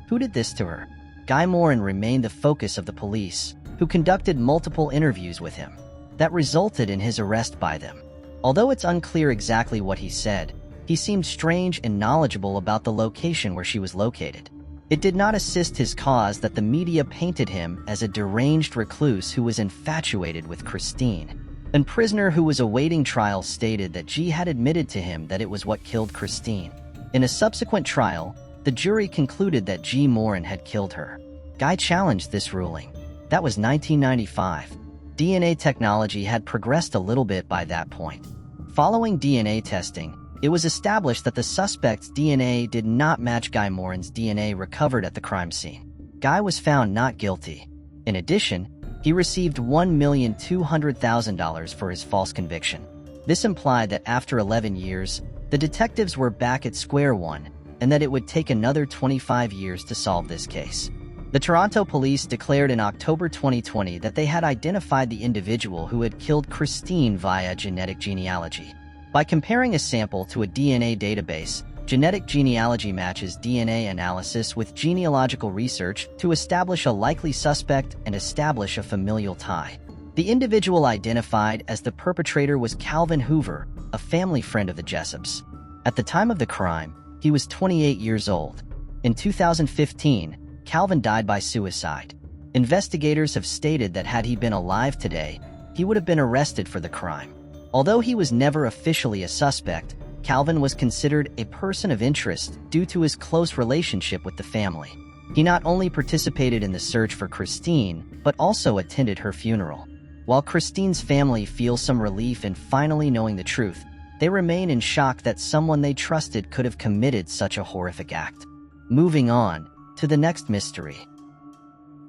S1: Who did this to her? Guy Morin remained the focus of the police, who conducted multiple interviews with him. That resulted in his arrest by them. Although it's unclear exactly what he said, he seemed strange and knowledgeable about the location where she was located. It did not assist his cause that the media painted him as a deranged recluse who was infatuated with Christine. A prisoner who was awaiting trial stated that G had admitted to him that it was what killed Christine. In a subsequent trial, the jury concluded that G. Morin had killed her. Guy challenged this ruling. That was 1995. DNA technology had progressed a little bit by that point. Following DNA testing, it was established that the suspect's DNA did not match Guy Morin's DNA recovered at the crime scene. Guy was found not guilty. In addition, he received $1,200,000 for his false conviction. This implied that after 11 years, the detectives were back at square one, and that it would take another 25 years to solve this case. The Toronto police declared in October 2020 that they had identified the individual who had killed Christine via genetic genealogy. By comparing a sample to a DNA database, genetic genealogy matches DNA analysis with genealogical research to establish a likely suspect and establish a familial tie. The individual identified as the perpetrator was Calvin Hoover, a family friend of the Jessups. At the time of the crime, he was 28 years old. In 2015, Calvin died by suicide. Investigators have stated that had he been alive today, he would have been arrested for the crime. Although he was never officially a suspect, Calvin was considered a person of interest due to his close relationship with the family. He not only participated in the search for Christine, but also attended her funeral. While Christine's family feels some relief in finally knowing the truth, they remain in shock that someone they trusted could have committed such a horrific act. Moving on to the next mystery.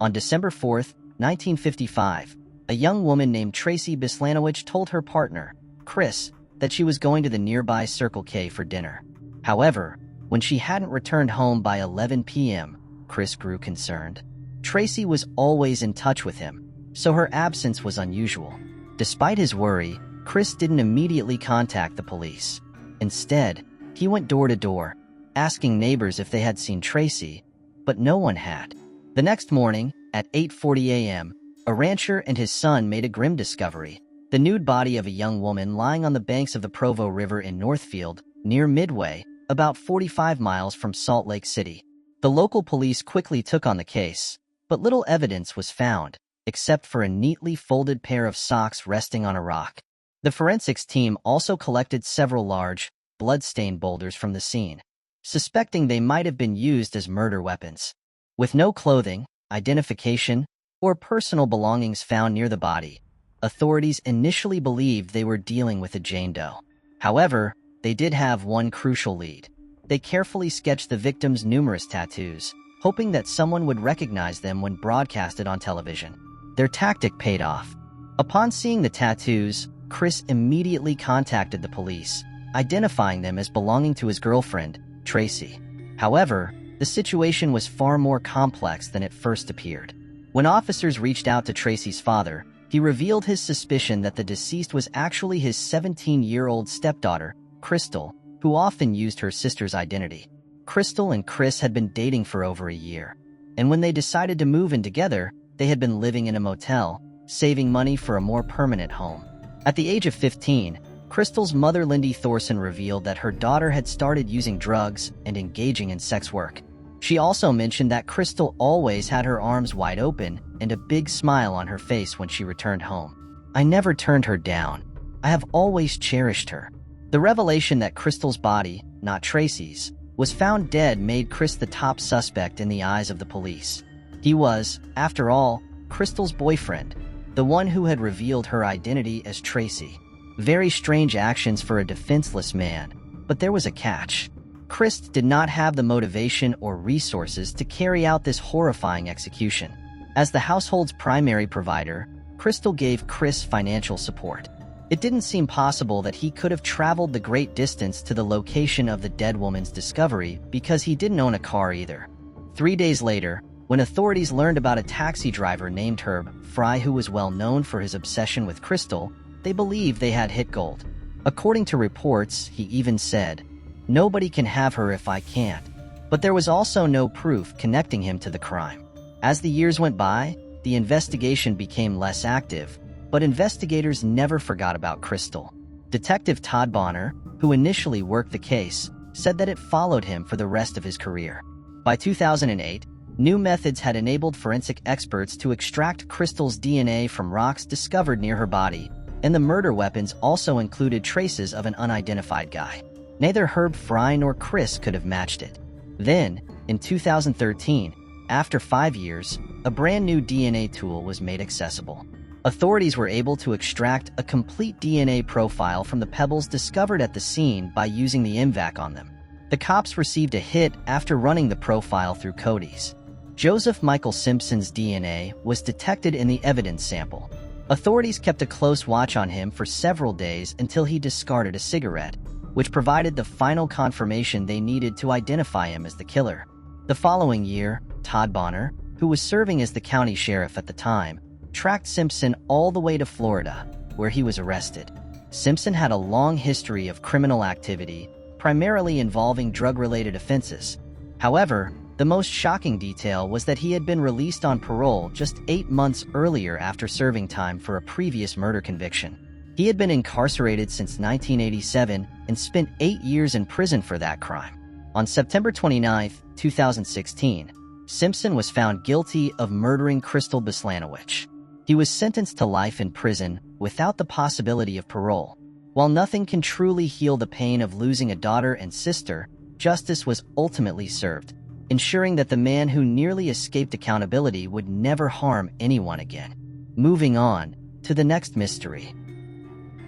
S1: On December 4, 1955, a young woman named Tracy Bislanowicz told her partner, Chris, that she was going to the nearby Circle K for dinner. However, when she hadn't returned home by 11 p.m., Chris grew concerned. Tracy was always in touch with him, so her absence was unusual. Despite his worry, Chris didn't immediately contact the police. Instead, he went door to door, asking neighbors if they had seen Tracy, but no one had. The next morning, at 8:40 a.m., a rancher and his son made a grim discovery: the nude body of a young woman lying on the banks of the Provo River in Northfield, near Midway, about 45 miles from Salt Lake City. The local police quickly took on the case, but little evidence was found, except for a neatly folded pair of socks resting on a rock. The forensics team also collected several large, blood-stained boulders from the scene, suspecting they might have been used as murder weapons. With no clothing, identification, or personal belongings found near the body, authorities initially believed they were dealing with a Jane Doe. However, they did have one crucial lead. They carefully sketched the victim's numerous tattoos, hoping that someone would recognize them when broadcasted on television. Their tactic paid off. Upon seeing the tattoos, Chris immediately contacted the police, identifying them as belonging to his girlfriend, Tracy. However, the situation was far more complex than it first appeared. When officers reached out to Tracy's father, he revealed his suspicion that the deceased was actually his 17-year-old stepdaughter, Crystal, who often used her sister's identity. Crystal and Chris had been dating for over a year, and when they decided to move in together, they had been living in a motel, saving money for a more permanent home. At the age of 15, Crystal's mother, Lindy Thorson, revealed that her daughter had started using drugs and engaging in sex work. She also mentioned that Crystal always had her arms wide open and a big smile on her face when she returned home. "I never turned her down. I have always cherished her." The revelation that Crystal's body, not Tracy's, was found dead made Chris the top suspect in the eyes of the police. He was, after all, Crystal's boyfriend, the one who had revealed her identity as Tracy. Very strange actions for a defenseless man, but there was a catch. Chris did not have the motivation or resources to carry out this horrifying execution. As the household's primary provider, Crystal gave Chris financial support. It didn't seem possible that he could have traveled the great distance to the location of the dead woman's discovery because he didn't own a car either. 3 days later, when authorities learned about a taxi driver named Herb Fry who was well known for his obsession with Crystal, they believed they had hit gold. According to reports, he even said, "Nobody can have her if I can't." But there was also no proof connecting him to the crime. As the years went by, the investigation became less active, but investigators never forgot about Crystal. Detective Todd Bonner, who initially worked the case, said that it followed him for the rest of his career. By 2008, new methods had enabled forensic experts to extract Crystal's DNA from rocks discovered near her body, and the murder weapons also included traces of an unidentified guy. Neither Herb Fry nor Chris could have matched it. Then, in 2013, after 5 years, a brand new DNA tool was made accessible. Authorities were able to extract a complete DNA profile from the pebbles discovered at the scene by using the MVAC on them. The cops received a hit after running the profile through Cody's. Joseph Michael Simpson's DNA was detected in the evidence sample. Authorities kept a close watch on him for several days until he discarded a cigarette, which provided the final confirmation they needed to identify him as the killer. The following year, Todd Bonner, who was serving as the county sheriff at the time, tracked Simpson all the way to Florida, where he was arrested. Simpson had a long history of criminal activity, primarily involving drug-related offenses. However, the most shocking detail was that he had been released on parole just 8 months earlier after serving time for a previous murder conviction. He had been incarcerated since 1987 and spent 8 years in prison for that crime. On September 29, 2016, Simpson was found guilty of murdering Crystal Beslanowicz. He was sentenced to life in prison without the possibility of parole. While nothing can truly heal the pain of losing a daughter and sister, justice was ultimately served, ensuring that the man who nearly escaped accountability would never harm anyone again. Moving on to the next mystery.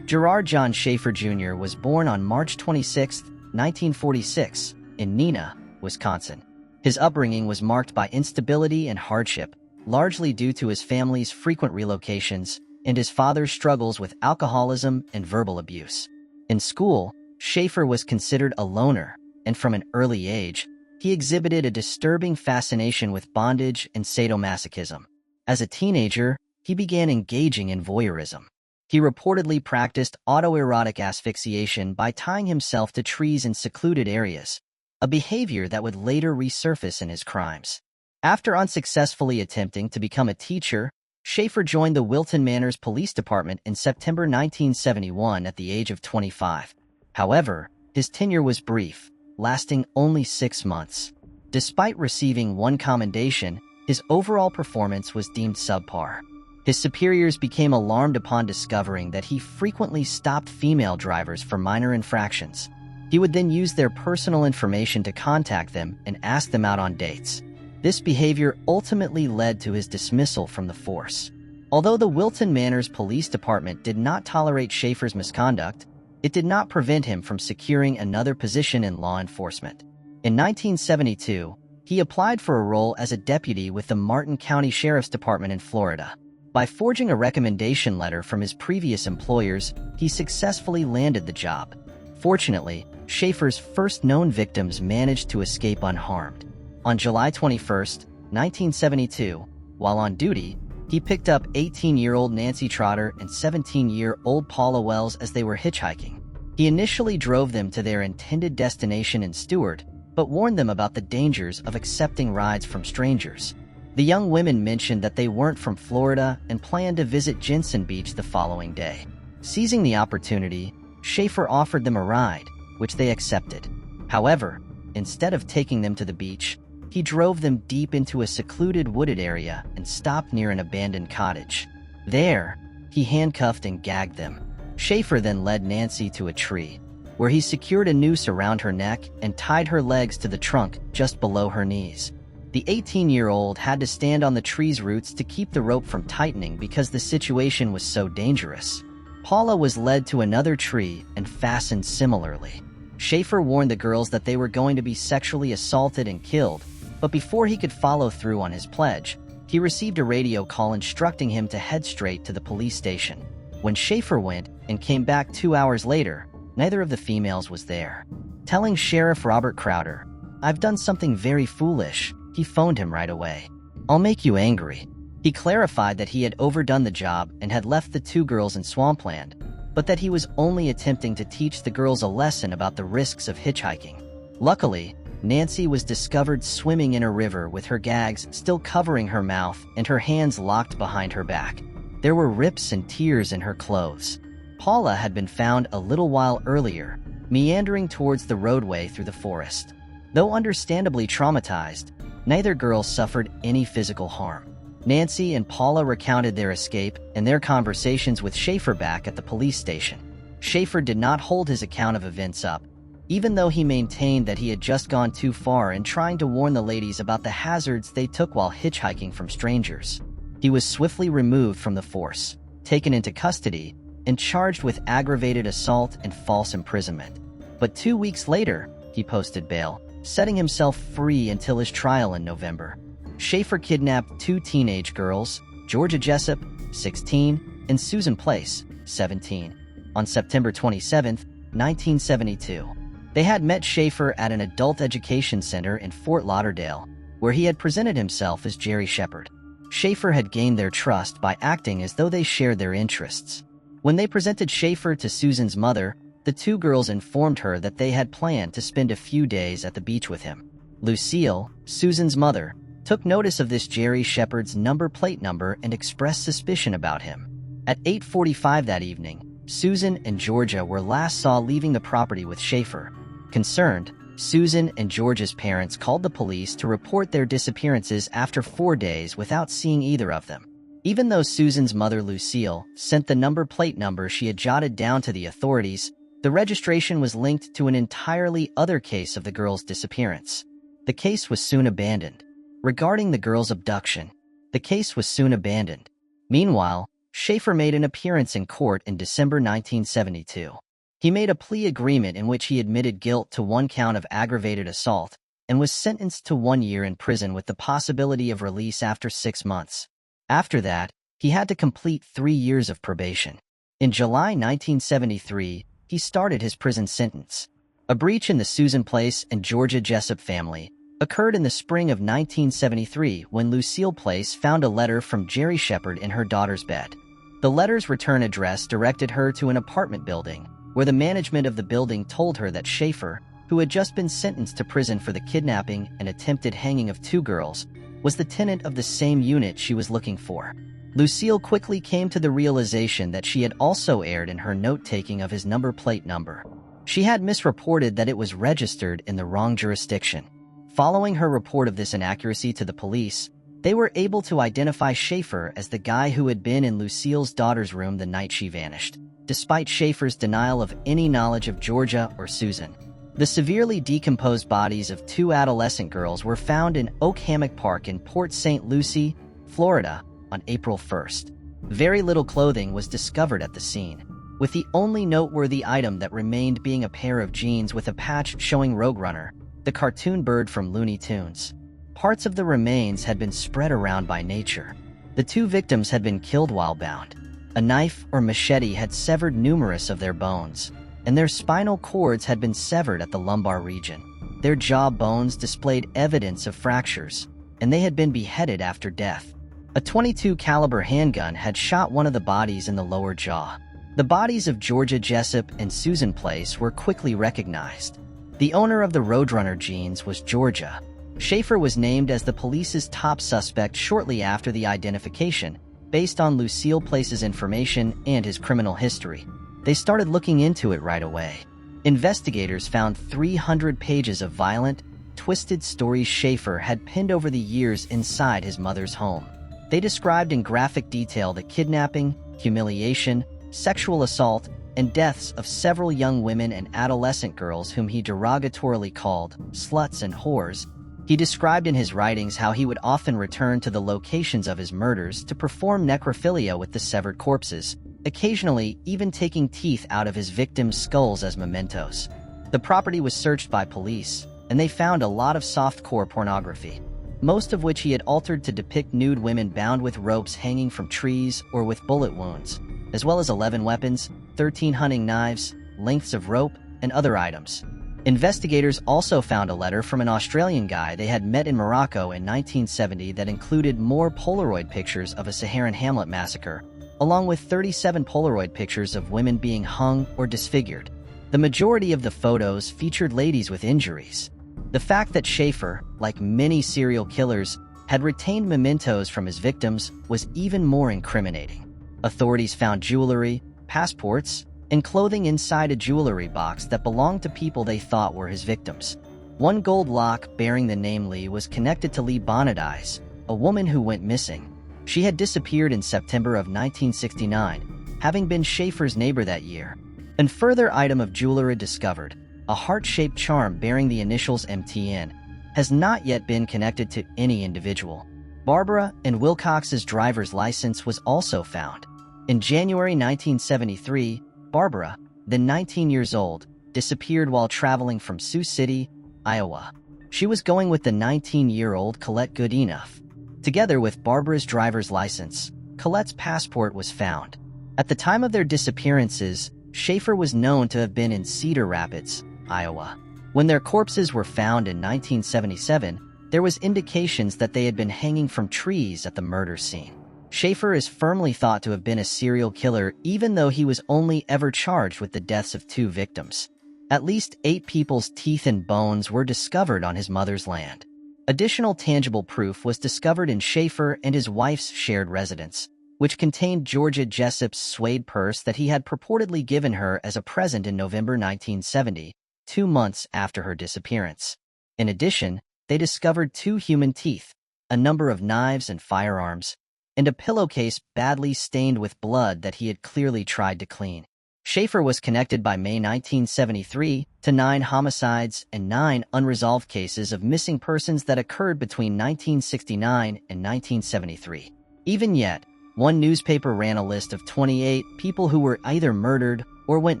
S1: Gerard John Schaefer Jr. was born on March 26, 1946, in Neenah, Wisconsin. His upbringing was marked by instability and hardship, largely due to his family's frequent relocations and his father's struggles with alcoholism and verbal abuse. In school, Schaefer was considered a loner, and from an early age, he exhibited a disturbing fascination with bondage and sadomasochism. As a teenager, he began engaging in voyeurism. He reportedly practiced autoerotic asphyxiation by tying himself to trees in secluded areas. a behavior that would later resurface in his crimes. After unsuccessfully attempting to become a teacher, Schaefer joined the Wilton Manors Police Department in September 1971 at the age of 25. However, his tenure was brief, lasting only 6 months. Despite receiving one commendation, his overall performance was deemed subpar. His superiors became alarmed upon discovering that he frequently stopped female drivers for minor infractions. He would then use their personal information to contact them and ask them out on dates. This behavior ultimately led to his dismissal from the force. Although the Wilton Manors Police Department did not tolerate Schaefer's misconduct, it did not prevent him from securing another position in law enforcement. In 1972, he applied for a role as a deputy with the Martin County Sheriff's Department in Florida. By forging a recommendation letter from his previous employers, he successfully landed the job. Fortunately, Schaefer's first known victims managed to escape unharmed. On July 21, 1972, while on duty, he picked up 18-year-old Nancy Trotter and 17-year-old Paula Wells as they were hitchhiking. He initially drove them to their intended destination in Stewart, but warned them about the dangers of accepting rides from strangers. The young women mentioned that they weren't from Florida and planned to visit Jensen Beach the following day. Seizing the opportunity, Schaefer offered them a ride, which they accepted. However, instead of taking them to the beach, he drove them deep into a secluded wooded area and stopped near an abandoned cottage. There, he handcuffed and gagged them. Schaefer then led Nancy to a tree, where he secured a noose around her neck and tied her legs to the trunk just below her knees. The 18-year-old had to stand on the tree's roots to keep the rope from tightening because the situation was so dangerous. Paula was led to another tree and fastened similarly. Schaefer warned the girls that they were going to be sexually assaulted and killed, but before he could follow through on his pledge, he received a radio call instructing him to head straight to the police station. When Schaefer went and came back 2 hours later, neither of the females was there. Telling Sheriff Robert Crowder, "I've done something very foolish," he phoned him right away. "I'll make you angry." He clarified that he had overdone the job and had left the 2 girls in swampland, but that he was only attempting to teach the girls a lesson about the risks of hitchhiking. Luckily, Nancy was discovered swimming in a river with her gags still covering her mouth and her hands locked behind her back. There were rips and tears in her clothes. Paula had been found a little while earlier, meandering towards the roadway through the forest. Though understandably traumatized, neither girl suffered any physical harm. Nancy and Paula recounted their escape and their conversations with Schaefer back at the police station. Schaefer did not hold his account of events up, even though he maintained that he had just gone too far in trying to warn the ladies about the hazards they took while hitchhiking from strangers. He was swiftly removed from the force, taken into custody, and charged with aggravated assault and false imprisonment. But 2 weeks later, he posted bail, setting himself free until his trial in November. Schaefer kidnapped 2 teenage girls, Georgia Jessup, 16, and Susan Place, 17, on September 27, 1972. They had met Schaefer at an adult education center in Fort Lauderdale, where he had presented himself as Jerry Shepard. Schaefer had gained their trust by acting as though they shared their interests. When they presented Schaefer to Susan's mother, the 2 girls informed her that they had planned to spend a few days at the beach with him. Lucille, Susan's mother, took notice of this Jerry Shepard's number plate number and expressed suspicion about him. At 8:45 that evening, Susan and Georgia were last saw leaving the property with Schaefer. Concerned, Susan and Georgia's parents called the police to report their disappearances after 4 days without seeing either of them. Even though Susan's mother, Lucille, sent the number plate number she had jotted down to the authorities, the registration was linked to an entirely other case of the girls' disappearance. The case was soon abandoned. Regarding the girls' abduction, the case was soon abandoned. Meanwhile, Schaefer made an appearance in court in December 1972. He made a plea agreement in which he admitted guilt to 1 count of aggravated assault and was sentenced to 1 year in prison with the possibility of release after 6 months. After that, he had to complete 3 years of probation. In July 1973, he started his prison sentence. A breach in the Susan Place and Georgia Jessup family occurred in the spring of 1973 when Lucille Place found a letter from Jerry Shepard in her daughter's bed. The letter's return address directed her to an apartment building, where the management of the building told her that Schaefer, who had just been sentenced to prison for the kidnapping and attempted hanging of 2 girls, was the tenant of the same unit she was looking for. Lucille quickly came to the realization that she had also erred in her note-taking of his number plate number. She had misreported that it was registered in the wrong jurisdiction. Following her report of this inaccuracy to the police, they were able to identify Schaefer as the guy who had been in Lucille's daughter's room the night she vanished, despite Schaefer's denial of any knowledge of Georgia or Susan. The severely decomposed bodies of 2 adolescent girls were found in Oak Hammock Park in Port St. Lucie, Florida, on April 1st. Very little clothing was discovered at the scene, with the only noteworthy item that remained being a pair of jeans with a patch showing Roadrunner, the cartoon bird from Looney Tunes. Parts of the remains had been spread around by nature. The 2 victims had been killed while bound. A knife or machete had severed numerous of their bones, and their spinal cords had been severed at the lumbar region. Their jaw bones displayed evidence of fractures, and they had been beheaded after death. A .22 caliber handgun had shot one of the bodies in the lower jaw. The bodies of Georgia Jessup and Susan Place were quickly recognized. The owner of the Roadrunner jeans was Georgia. Schaefer was named as the police's top suspect shortly after the identification, based on Lucille Place's information and his criminal history. They started looking into it right away. Investigators found 300 pages of violent, twisted stories Schaefer had penned over the years inside his mother's home. They described in graphic detail the kidnapping, humiliation, sexual assault, and deaths of several young women and adolescent girls whom he derogatorily called sluts and whores. He described in his writings how he would often return to the locations of his murders to perform necrophilia with the severed corpses, occasionally even taking teeth out of his victims' skulls as mementos. The property was searched by police, and they found a lot of softcore pornography, most of which he had altered to depict nude women bound with ropes hanging from trees or with bullet wounds, as well as 11 weapons, 13 hunting knives, lengths of rope, and other items. Investigators also found a letter from an Australian guy they had met in Morocco in 1970 that included more Polaroid pictures of a Saharan hamlet massacre, along with 37 Polaroid pictures of women being hung or disfigured. The majority of the photos featured ladies with injuries. The fact that Schaefer, like many serial killers, had retained mementos from his victims was even more incriminating. Authorities found jewelry, passports, and clothing inside a jewelry box that belonged to people they thought were his victims. One gold lock bearing the name Lee was connected to Lee Bonadies, a woman who went missing. She had disappeared in September of 1969, having been Schaefer's neighbor that year. A further item of jewelry discovered, a heart-shaped charm bearing the initials MTN, has not yet been connected to any individual. Barbara and Wilcox's driver's license was also found. In January 1973, Barbara, then 19 years old, disappeared while traveling from Sioux City, Iowa. She was going with the 19-year-old Colette Goodenough. Together with Barbara's driver's license, Colette's passport was found. At the time of their disappearances, Schaefer was known to have been in Cedar Rapids, Iowa. When their corpses were found in 1977, there was indications that they had been hanging from trees at the murder scene. Schaefer is firmly thought to have been a serial killer even though he was only ever charged with the deaths of 2 victims. At least 8 people's teeth and bones were discovered on his mother's land. Additional tangible proof was discovered in Schaefer and his wife's shared residence, which contained Georgia Jessup's suede purse that he had purportedly given her as a present in November 1970, 2 months after her disappearance. In addition, they discovered 2 human teeth, a number of knives and firearms, and a pillowcase badly stained with blood that he had clearly tried to clean. Schaefer was connected by May 1973 to 9 homicides and 9 unresolved cases of missing persons that occurred between 1969 and 1973. Even yet, one newspaper ran a list of 28 people who were either murdered or went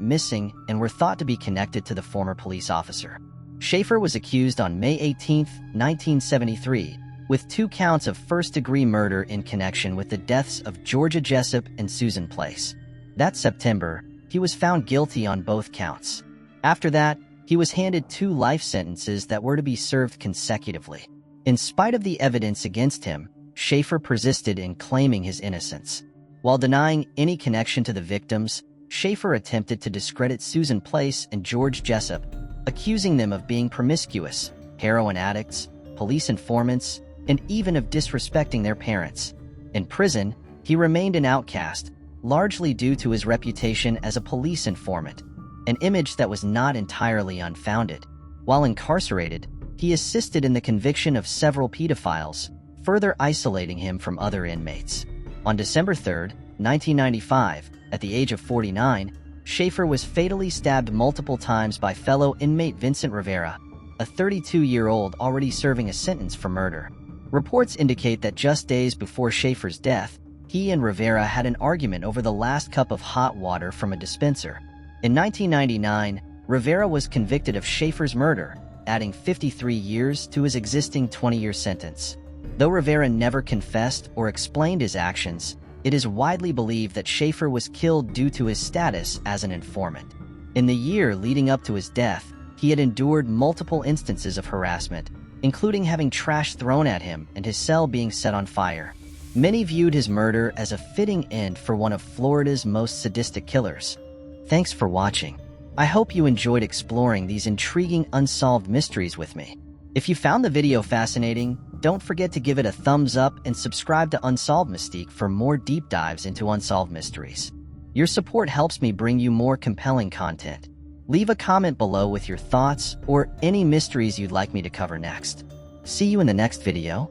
S1: missing and were thought to be connected to the former police officer. Schaefer was accused on May 18, 1973, with 2 counts of first-degree murder in connection with the deaths of Georgia Jessup and Susan Place. That September, he was found guilty on both counts. After that, he was handed 2 life sentences that were to be served consecutively. In spite of the evidence against him, Schaefer persisted in claiming his innocence. While denying any connection to the victims, Schaefer attempted to discredit Susan Place and George Jessup, accusing them of being promiscuous, heroin addicts, police informants, and even of disrespecting their parents. In prison, he remained an outcast, largely due to his reputation as a police informant, an image that was not entirely unfounded. While incarcerated, he assisted in the conviction of several pedophiles, further isolating him from other inmates. On December 3, 1995, at the age of 49, Schaefer was fatally stabbed multiple times by fellow inmate Vincent Rivera, a 32-year-old already serving a sentence for murder. Reports indicate that just days before Schaefer's death, he and Rivera had an argument over the last cup of hot water from a dispenser. In 1999, Rivera was convicted of Schaefer's murder, adding 53 years to his existing 20-year sentence. Though Rivera never confessed or explained his actions, it is widely believed that Schaefer was killed due to his status as an informant. In the year leading up to his death, he had endured multiple instances of harassment, including having trash thrown at him and his cell being set on fire. Many viewed his murder as a fitting end for one of Florida's most sadistic killers. Thanks for watching. I hope you enjoyed exploring these intriguing unsolved mysteries with me. If you found the video fascinating, don't forget to give it a thumbs up and subscribe to Unsolved Mystique for more deep dives into unsolved mysteries. Your support helps me bring you more compelling content. Leave a comment below with your thoughts or any mysteries you'd like me to cover next. See you in the next video.